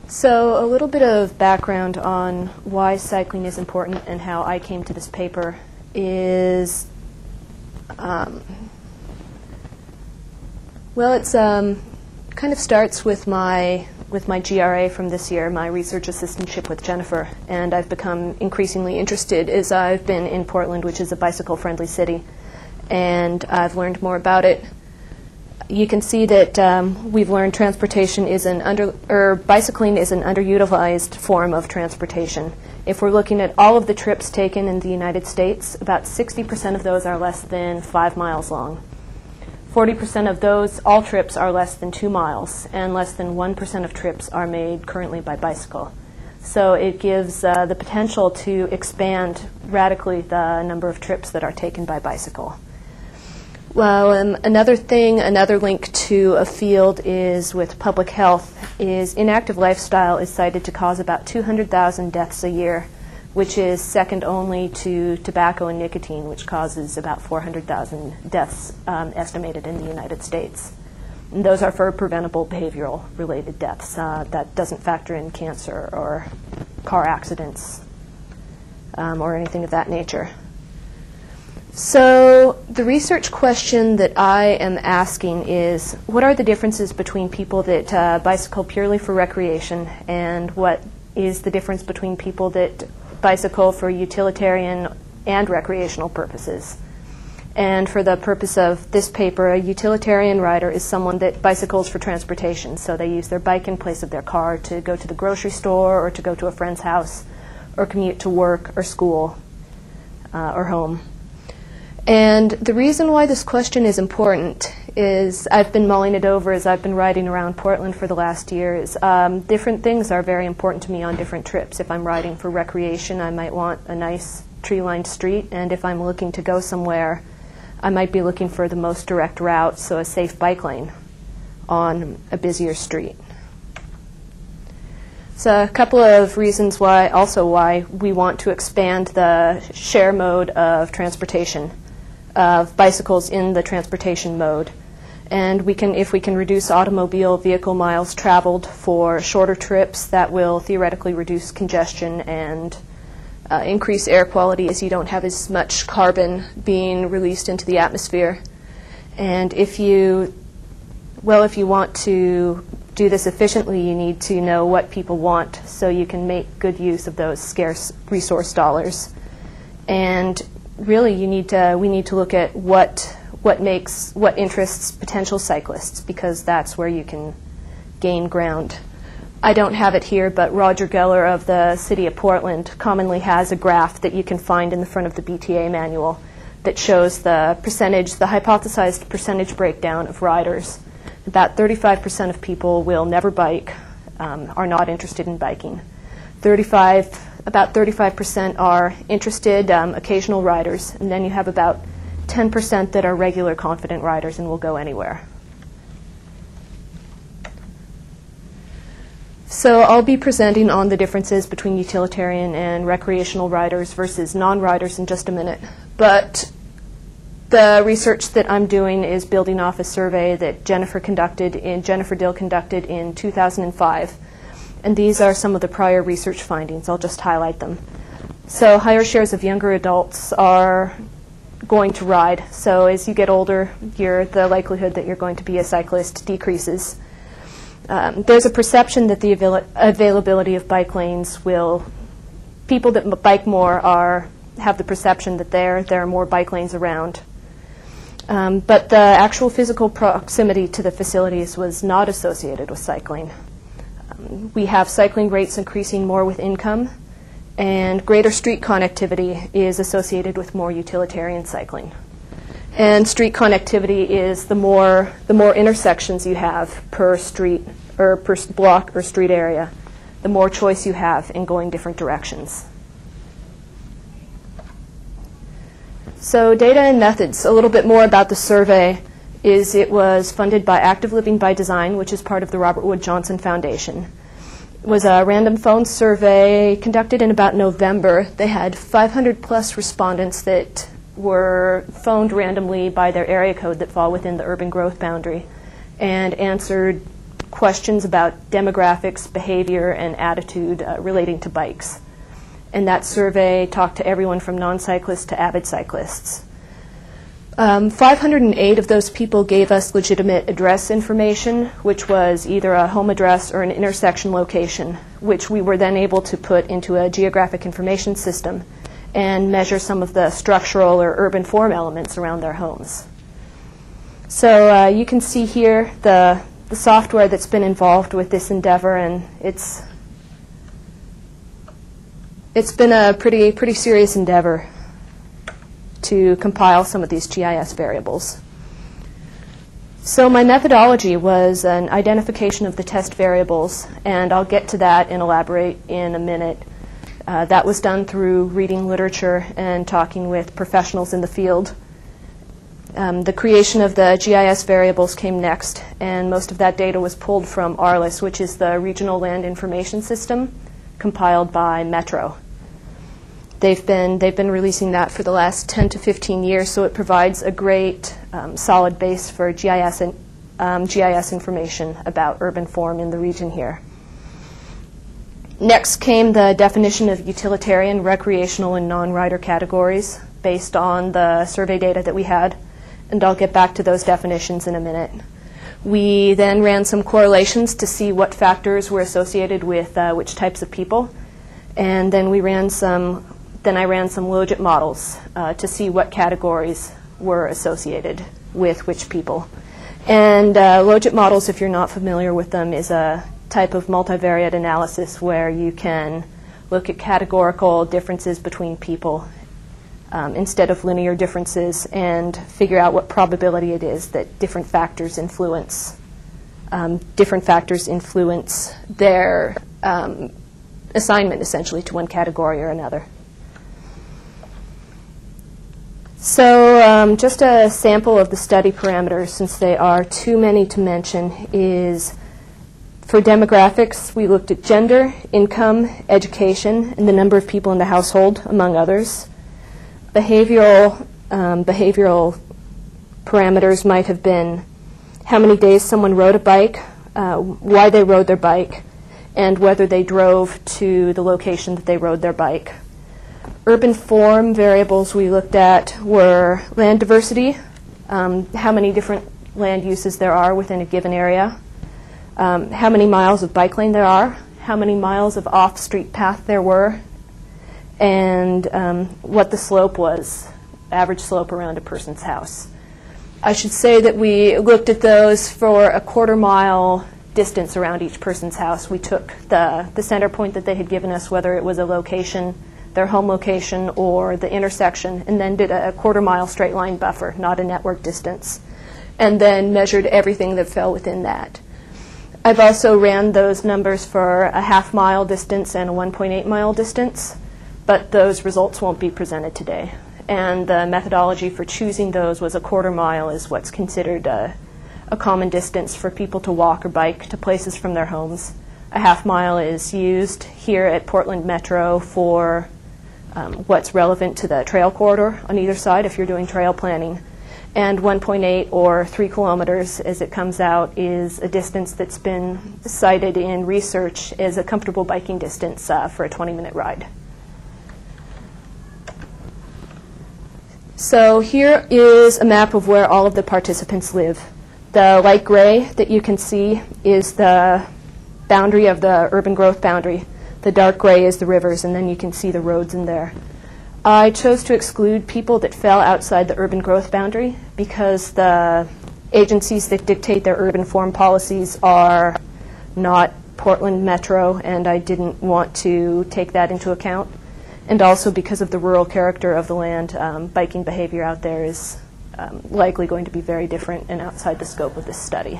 So a little bit of background on why cycling is important and how I came to this paper is well, it's kind of starts with my GRA from this year, my research assistantship with Jennifer, and I've become increasingly interested as I've been in Portland, which is a bicycle-friendly city, and I've learned more about it. You can see that we've learned bicycling is an underutilized form of transportation. If we're looking at all of the trips taken in the United States, about 60% of those are less than 5 miles long. 40% of those, all trips, are less than 2 miles, and less than 1% of trips are made currently by bicycle. So it gives the potential to expand radically the number of trips that are taken by bicycle. Well, another link to a field is with public health, is inactive lifestyle is cited to cause about 200,000 deaths a year, which is second only to tobacco and nicotine, which causes about 400,000 deaths estimated in the United States. And those are for preventable behavioral-related deaths. That doesn't factor in cancer or car accidents or anything of that nature. So the research question that I am asking is, what are the differences between people that bicycle purely for recreation, and what is the difference between people that bicycle for utilitarian and recreational purposes? And for the purpose of this paper, a utilitarian rider is someone that bicycles for transportation. So they use their bike in place of their car to go to the grocery store or to go to a friend's house or commute to work or school or home. And the reason why this question is important is I've been mulling it over as I've been riding around Portland for the last year. Is different things are very important to me on different trips. If I'm riding for recreation, I might want a nice tree-lined street, and if I'm looking to go somewhere, I might be looking for the most direct route, so a safe bike lane. on a busier street. So a couple of reasons why we want to expand the share mode of transportation, of bicycles in the transportation mode. And if we can reduce automobile vehicle miles traveled for shorter trips, that will theoretically reduce congestion and increase air quality, as you don't have as much carbon being released into the atmosphere. And if you want to do this efficiently, you need to know what people want so you can make good use of those scarce resource dollars. And really, we need to look at what interests potential cyclists, because that's where you can gain ground. I don't have it here, but Roger Geller of the City of Portland commonly has a graph that you can find in the front of the BTA manual that shows the hypothesized percentage breakdown of riders. About 35% of people will never bike, are not interested in biking. About 35% are interested, occasional riders, and then you have about 10% that are regular confident riders and will go anywhere. So I'll be presenting on the differences between utilitarian and recreational riders versus non-riders in just a minute. But the research that I'm doing is building off a survey that Jennifer Dill conducted in 2005. And these are some of the prior research findings. I'll just highlight them. So higher shares of younger adults are going to ride. So as you get older, the likelihood that you're going to be a cyclist decreases. There's a perception that the availability of bike lanes people that bike more have the perception that there are more bike lanes around. But the actual physical proximity to the facilities was not associated with cycling. We have cycling rates increasing more with income, and greater street connectivity is associated with more utilitarian cycling. And street connectivity is the more intersections you have per street or per block or street area, the more choice you have in going different directions. So data and methods. A little bit more about the survey is it was funded by Active Living by Design, which is part of the Robert Wood Johnson Foundation. It was a random phone survey conducted in about November. They had 500 plus respondents that were phoned randomly by their area code that fall within the urban growth boundary and answered questions about demographics, behavior, and attitude relating to bikes. And that survey talked to everyone from non-cyclists to avid cyclists. 508 of those people gave us legitimate address information, which was either a home address or an intersection location, which we were then able to put into a geographic information system and measure some of the structural or urban form elements around their homes. So you can see here the software that's been involved with this endeavor, and it's been a pretty serious endeavor to compile some of these GIS variables. So my methodology was an identification of the test variables, and I'll get to that and elaborate in a minute. That was done through reading literature and talking with professionals in the field. The creation of the GIS variables came next, and most of that data was pulled from RLIS, which is the Regional Land Information System, compiled by Metro. They've been releasing that for the last 10 to 15 years, so it provides a great solid base for GIS information about urban form in the region here. Next came the definition of utilitarian, recreational, and non-rider categories based on the survey data that we had, and I'll get back to those definitions in a minute. We then ran some correlations to see what factors were associated with which types of people, and then I ran some logit models to see what categories were associated with which people. And logit models, if you're not familiar with them, is a type of multivariate analysis where you can look at categorical differences between people instead of linear differences and figure out what probability it is that different factors influence their assignment essentially to one category or another. So just a sample of the study parameters, since they are too many to mention, is for demographics, we looked at gender, income, education, and the number of people in the household, among others. Behavioral parameters might have been how many days someone rode a bike, why they rode their bike, and whether they drove to the location that they rode their bike. Urban form variables we looked at were land diversity, how many different land uses there are within a given area, how many miles of bike lane there are, how many miles of off-street path there were, and what the slope was, average slope around a person's house. I should say that we looked at those for a quarter-mile distance around each person's house. We took the center point that they had given us, whether it was a location, their home location, or the intersection, and then did a quarter-mile straight-line buffer, not a network distance, and then measured everything that fell within that. I've also ran those numbers for a half-mile distance and a 1.8-mile distance, but those results won't be presented today. And the methodology for choosing those was a quarter mile is what's considered a common distance for people to walk or bike to places from their homes. A half mile is used here at Portland Metro for what's relevant to the trail corridor on either side if you're doing trail planning. And 1.8 or 3 kilometers, as it comes out, is a distance that's been cited in research as a comfortable biking distance for a 20-minute ride. So here is a map of where all of the participants live. The light gray that you can see is the boundary of the urban growth boundary. The dark gray is the rivers, and then you can see the roads in there. I chose to exclude people that fell outside the urban growth boundary because the agencies that dictate their urban form policies are not Portland Metro, and I didn't want to take that into account. And also because of the rural character of the land, biking behavior out there is likely going to be very different and outside the scope of this study.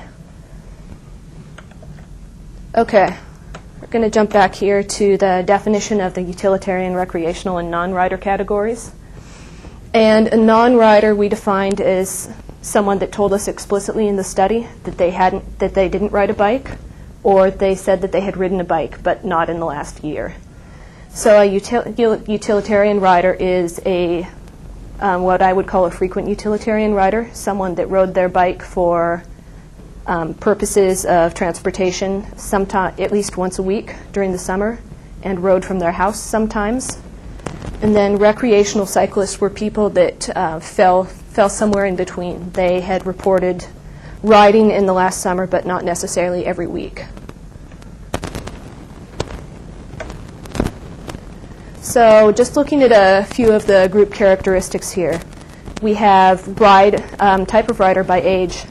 Okay. We're going to jump back here to the definition of the utilitarian, recreational, and non-rider categories. And a non-rider we defined as someone that told us explicitly in the study that they didn't ride a bike, or they said that they had ridden a bike, but not in the last year. So a utilitarian rider is a what I would call a frequent utilitarian rider, someone that rode their bike for purposes of transportation sometime, at least once a week during the summer, and rode from their house sometimes. And then recreational cyclists were people that fell somewhere in between. They had reported riding in the last summer, but not necessarily every week. So just looking at a few of the group characteristics here, we have type of rider by age.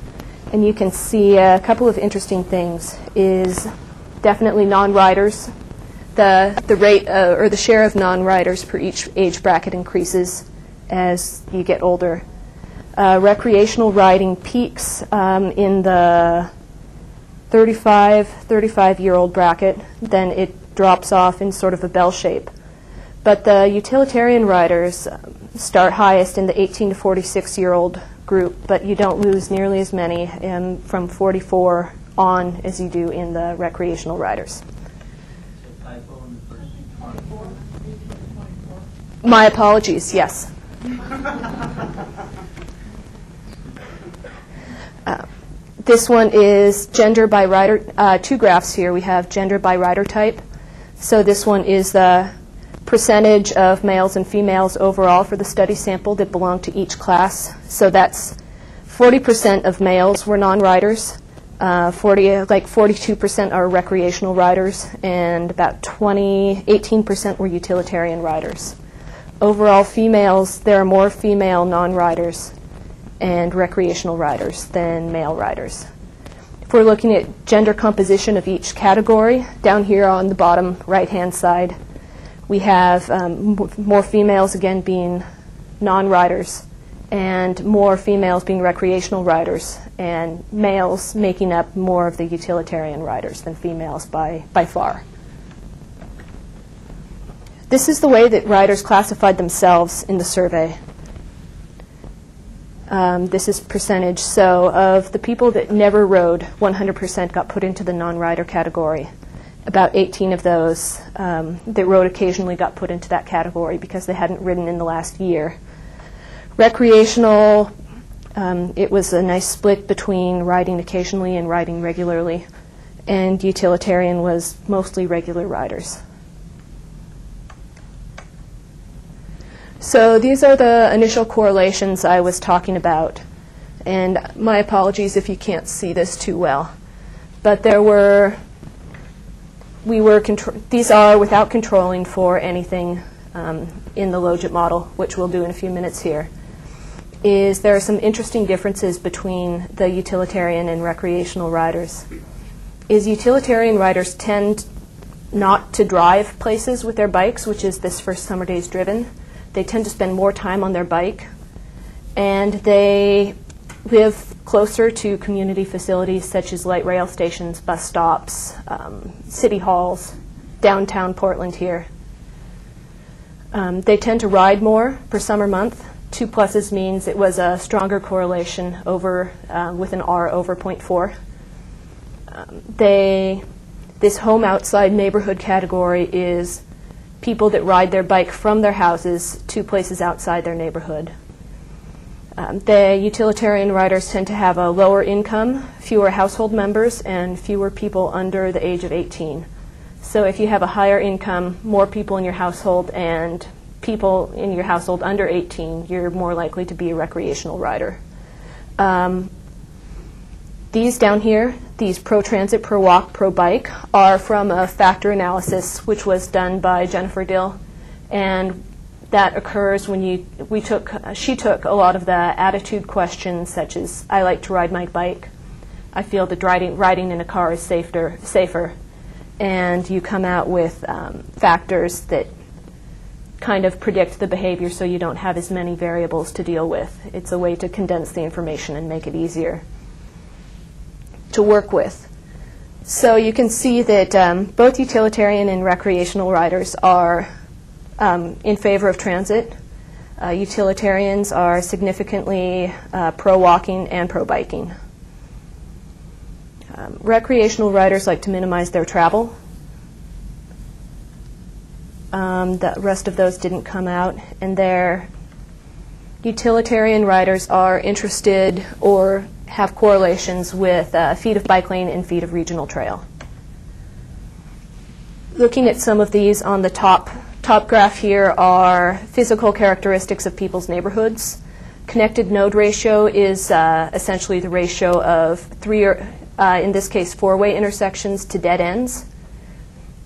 And you can see a couple of interesting things is definitely non-riders. The rate or the share of non-riders per each age bracket increases as you get older. Recreational riding peaks in the 35-year-old bracket, then it drops off in sort of a bell shape. But the utilitarian riders start highest in the 18 to 46-year-old group, but you don't lose nearly as many from 44 on as you do in the recreational riders. My apologies, yes. This one is gender by rider, 2 graphs here. We have gender by rider type. So this one is the percentage of males and females overall for the study sample that belong to each class. So that's 40% of males were non-riders, 42% are recreational riders, and about 18% were utilitarian riders. Overall females, there are more female non-riders and recreational riders than male riders. If we're looking at gender composition of each category, down here on the bottom right-hand side, we have more females, again, being non-riders, and more females being recreational riders, and males making up more of the utilitarian riders than females by far. This is the way that riders classified themselves in the survey. This is percentage. So of the people that never rode, 100% got put into the non-rider category. About 18 of those that rode occasionally got put into that category because they hadn't ridden in the last year. Recreational, it was a nice split between riding occasionally and riding regularly. And utilitarian was mostly regular riders. So these are the initial correlations I was talking about. And my apologies if you can't see this too well. But these are without controlling for anything in the Logit model, which we'll do in a few minutes here. There are some interesting differences between the utilitarian and recreational riders. Utilitarian riders tend not to drive places with their bikes, which is this first summer days driven. They tend to spend more time on their bike, and they live closer to community facilities such as light rail stations, bus stops, city halls, downtown Portland here. They tend to ride more per summer month. 2 pluses means it was a stronger correlation over with an R over 0.4. This home outside neighborhood category is people that ride their bike from their houses to places outside their neighborhood. The utilitarian riders tend to have a lower income, fewer household members, and fewer people under the age of 18. So if you have a higher income, more people in your household, and people in your household under 18, you're more likely to be a recreational rider. These down here, these pro transit, pro walk, pro bike, are from a factor analysis which was done by Jennifer Dill, and that occurs when she took a lot of the attitude questions, such as I like to ride my bike, I feel that riding in a car is safer, and you come out with factors that kind of predict the behavior so you don't have as many variables to deal with. It's a way to condense the information and make it easier to work with. So you can see that both utilitarian and recreational riders are in favor of transit. Utilitarians are significantly pro-walking and pro-biking. Recreational riders like to minimize their travel. The rest of those didn't come out. And their utilitarian riders are interested or have correlations with feet of bike lane and feet of regional trail. Looking at some of these on the top graph here are physical characteristics of people's neighborhoods. Connected node ratio is essentially the ratio of in this case, 4-way intersections to dead ends.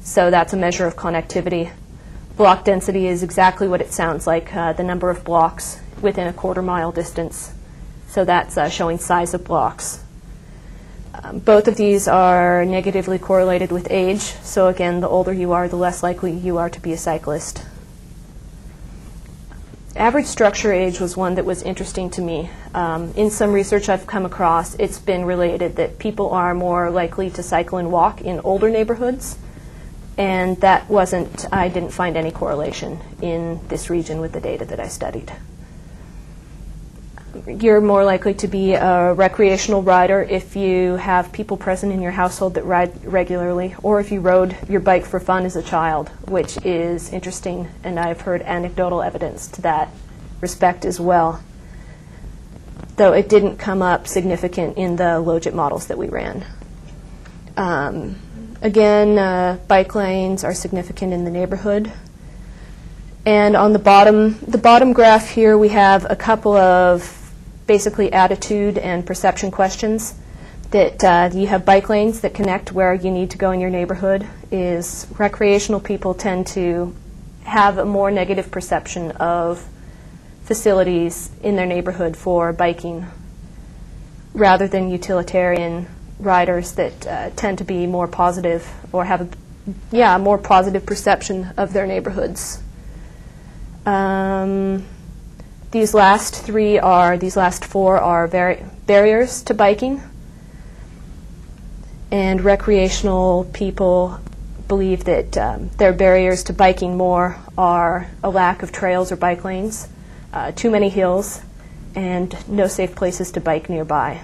So that's a measure of connectivity. Block density is exactly what it sounds like, the number of blocks within a quarter-mile distance. So that's showing size of blocks. Both of these are negatively correlated with age. So again, the older you are, the less likely you are to be a cyclist. Average structure age was one that was interesting to me. In some research I've come across, it's been related that people are more likely to cycle and walk in older neighborhoods. And I didn't find any correlation in this region with the data that I studied. You're more likely to be a recreational rider if you have people present in your household that ride regularly, or if you rode your bike for fun as a child, which is interesting, and I've heard anecdotal evidence to that respect as well, though it didn't come up significant in the Logit models that we ran. Again, bike lanes are significant in the neighborhood. And on the bottom graph here, we have a couple of basically attitude and perception questions that you have bike lanes that connect where you need to go in your neighborhood. Recreational people tend to have a more negative perception of facilities in their neighborhood for biking rather than utilitarian riders that tend to be more positive or have a more positive perception of their neighborhoods. These last four are barriers to biking. And recreational people believe that their barriers to biking more are a lack of trails or bike lanes, too many hills, and no safe places to bike nearby.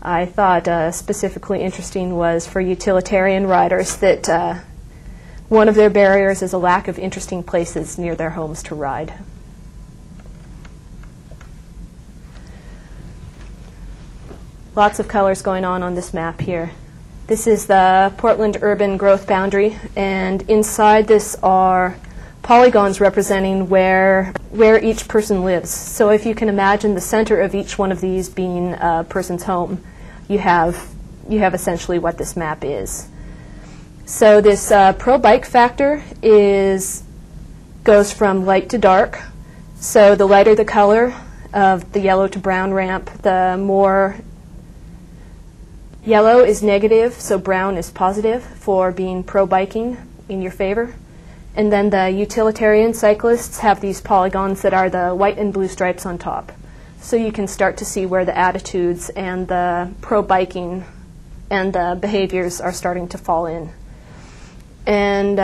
I thought specifically interesting was for utilitarian riders that one of their barriers is a lack of interesting places near their homes to ride. Lots of colors going on this map here. This is the Portland urban growth boundary, and inside this are polygons representing where each person lives. So if you can imagine the center of each one of these being a person's home, you have essentially what this map is. So this pro-bike factor goes from light to dark. So the lighter the color of the yellow to brown ramp, the more yellow is negative, so brown is positive for being pro-biking in your favor. And then the utilitarian cyclists have these polygons that are the white and blue stripes on top. So you can start to see where the attitudes and the pro-biking and the behaviors are starting to fall in. And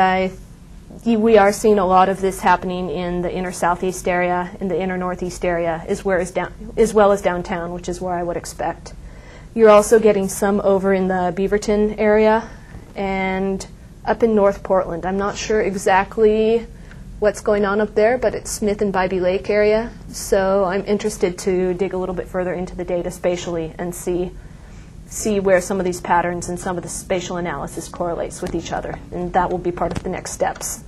we are seeing a lot of this happening in the inner southeast area, in the inner northeast area, as well as downtown, which is where I would expect. You're also getting some over in the Beaverton area and up in North Portland. I'm not sure exactly what's going on up there, but it's Smith and Bybee Lake area. So I'm interested to dig a little bit further into the data spatially and see where some of these patterns and some of the spatial analysis correlates with each other. And that will be part of the next steps.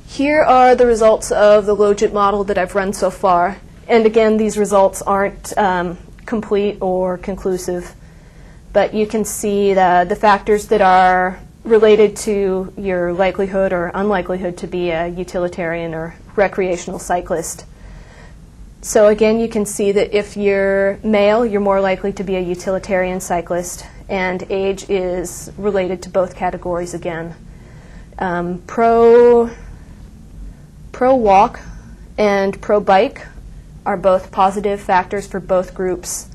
Here are the results of the Logit model that I've run so far. And again, these results aren't complete or conclusive, but you can see the factors that are related to your likelihood or unlikelihood to be a utilitarian or recreational cyclist. So again, you can see that if you're male, you're more likely to be a utilitarian cyclist, and age is related to both categories again. Pro-walk and pro-bike are both positive factors for both groups.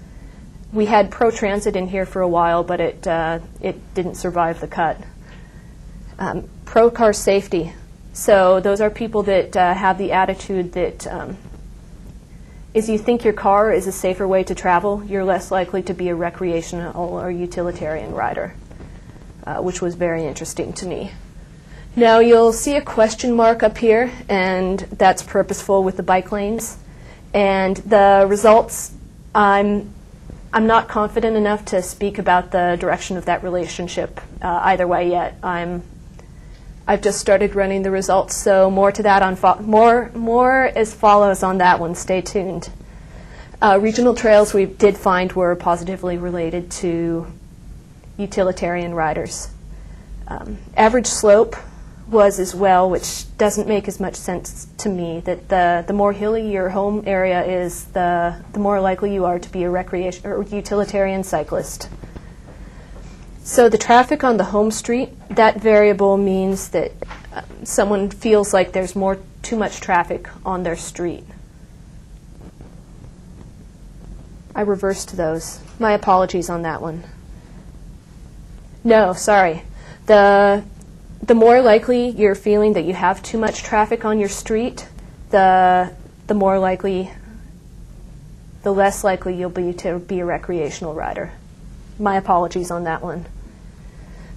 We had pro-transit in here for a while, but it didn't survive the cut. Pro-car safety. So those are people that have the attitude that if you think your car is a safer way to travel, you're less likely to be a recreational or utilitarian rider, which was very interesting to me. Now you'll see a question mark up here, and that's purposeful with the bike lanes. And the results, I'm not confident enough to speak about the direction of that relationship either way yet. I've just started running the results, so more to that more as follows on that one. Stay tuned. Regional trails we did find were positively related to utilitarian riders. Average slope was as well, which doesn't make as much sense to me, that the more hilly your home area is, the more likely you are to be a recreation or utilitarian cyclist. So the traffic on the home street, that variable means that someone feels like there's too much traffic on their street. I reversed those. My apologies on that one. No, sorry. The more likely you're feeling that you have too much traffic on your street, the less likely you'll be to be a recreational rider. My apologies on that one.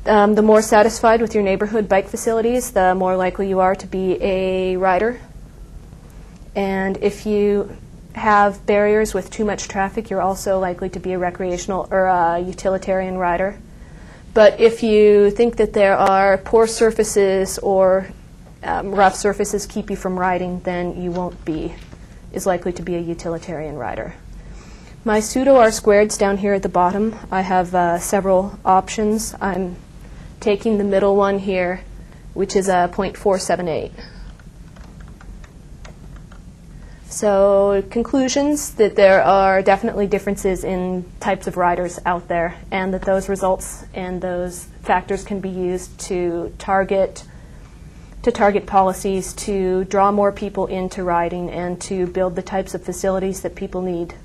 The more satisfied with your neighborhood bike facilities, the more likely you are to be a rider. And if you have barriers with too much traffic, you're also likely to be a recreational or a utilitarian rider. But if you think that there are poor surfaces or rough surfaces keep you from riding, then you won't be as likely to be a utilitarian rider. My pseudo R-squareds down here at the bottom, I have several options. I'm taking the middle one here, which is a 0.478. So conclusions that there are definitely differences in types of riders out there, and that those results and those factors can be used to target policies to draw more people into riding and to build the types of facilities that people need.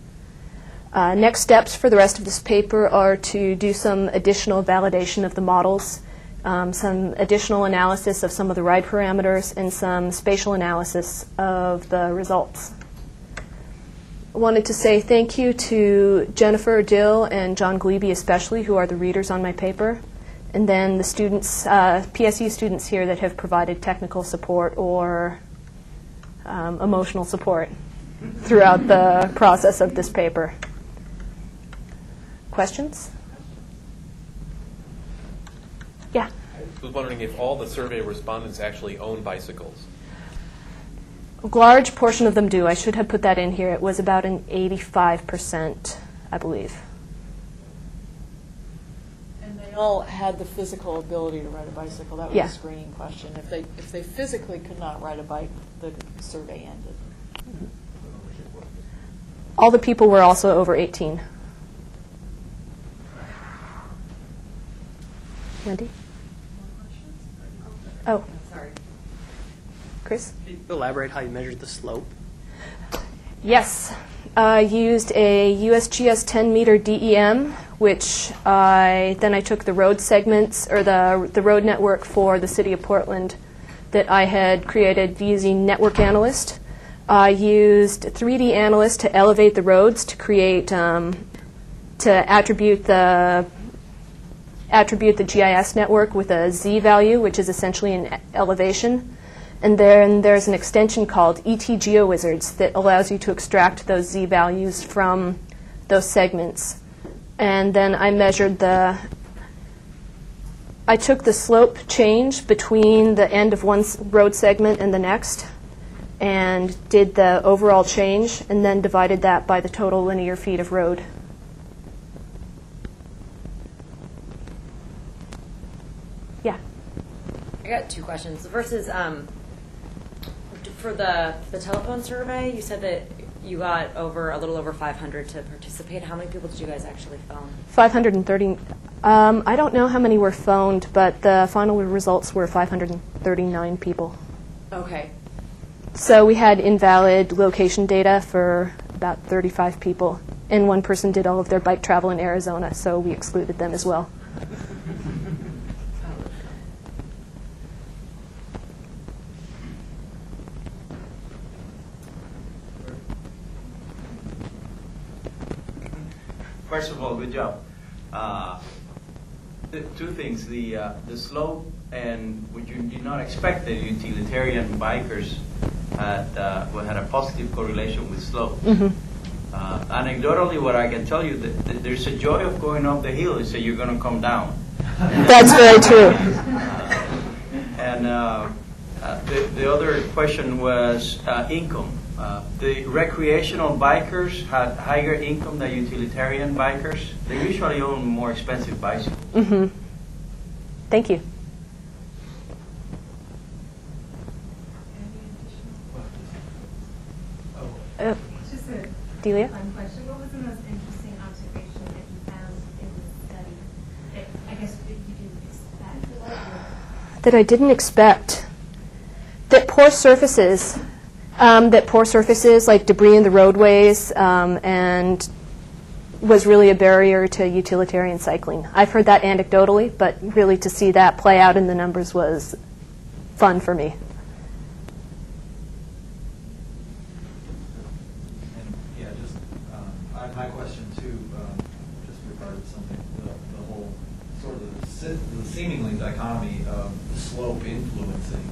Next steps for the rest of this paper are to do some additional validation of the models, some additional analysis of some of the ride parameters, and some spatial analysis of the results. I wanted to say thank you to Jennifer, Dill, and John Glebe especially, who are the readers on my paper, and then the students, PSU students here that have provided technical support or emotional support throughout the process of this paper. Questions? Yeah. I was wondering if all the survey respondents actually own bicycles. A large portion of them do. I should have put that in here. It was about an 85%, I believe. And they all had the physical ability to ride a bicycle. That was Yeah. a screening question. If they physically could not ride a bike, the survey ended. All the people were also over 18. Wendy? Oh. Sorry. Chris? Can you elaborate how you measured the slope? Yes. I used a USGS 10-meter DEM, which then I took the road segments, or the road network for the city of Portland that I had created using Network Analyst. I used 3D Analyst to elevate the roads to create, to attribute the GIS network with a Z value, which is essentially an elevation. And then there's an extension called ET GeoWizards that allows you to extract those Z values from those segments. And then I measured I took the slope change between the end of one road segment and the next and did the overall change and then divided that by the total linear feet of road. Yeah. I got two questions. The first is, for the telephone survey, you said that you got a little over 500 to participate. How many people did you guys actually phone? 530. I don't know how many were phoned, but the final results were 539 people. Okay. So we had invalid location data for about 35 people, and one person did all of their bike travel in Arizona, so we excluded them as well. First of all, good job. Two things: the slope, and what you did not expect, the utilitarian bikers had a positive correlation with slope. Mm-hmm. Anecdotally, what I can tell you that there's a joy of going up the hill is that you're going to come down. That's very true. And the other question was income. The recreational bikers had higher income than utilitarian bikers. They usually own more expensive bicycles. Mm-hmm. Thank you. Just a Delia? fun question. What was the most interesting observation that you found in the study that I guess that you didn't expect? That I didn't expect. That poor surfaces like debris in the roadways and was really a barrier to utilitarian cycling. I've heard that anecdotally, but really to see that play out in the numbers was fun for me. My question too, just regarding something, the whole sort of the seemingly dichotomy of the slope influencing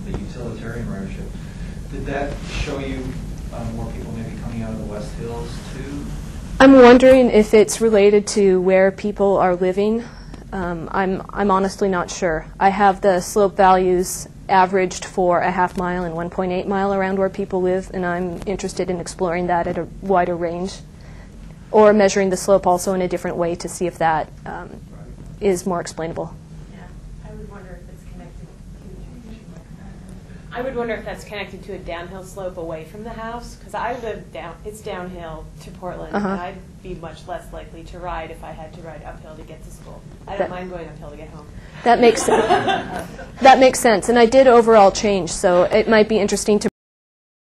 the utilitarian ridership. Did that show you more people maybe coming out of the West Hills too? I'm wondering if it's related to where people are living. I'm honestly not sure. I have the slope values averaged for a half mile and 1.8 mile around where people live, and I'm interested in exploring that at a wider range, or measuring the slope also in a different way to see if that is more explainable. Yeah, I would wonder if it's connected to a downhill slope away from the house, because I live it's downhill to Portland, and I'd be much less likely to ride if I had to ride uphill to get to school. I don't mind going uphill to get home. That makes sense. That makes sense. And I did overall change, so it might be interesting to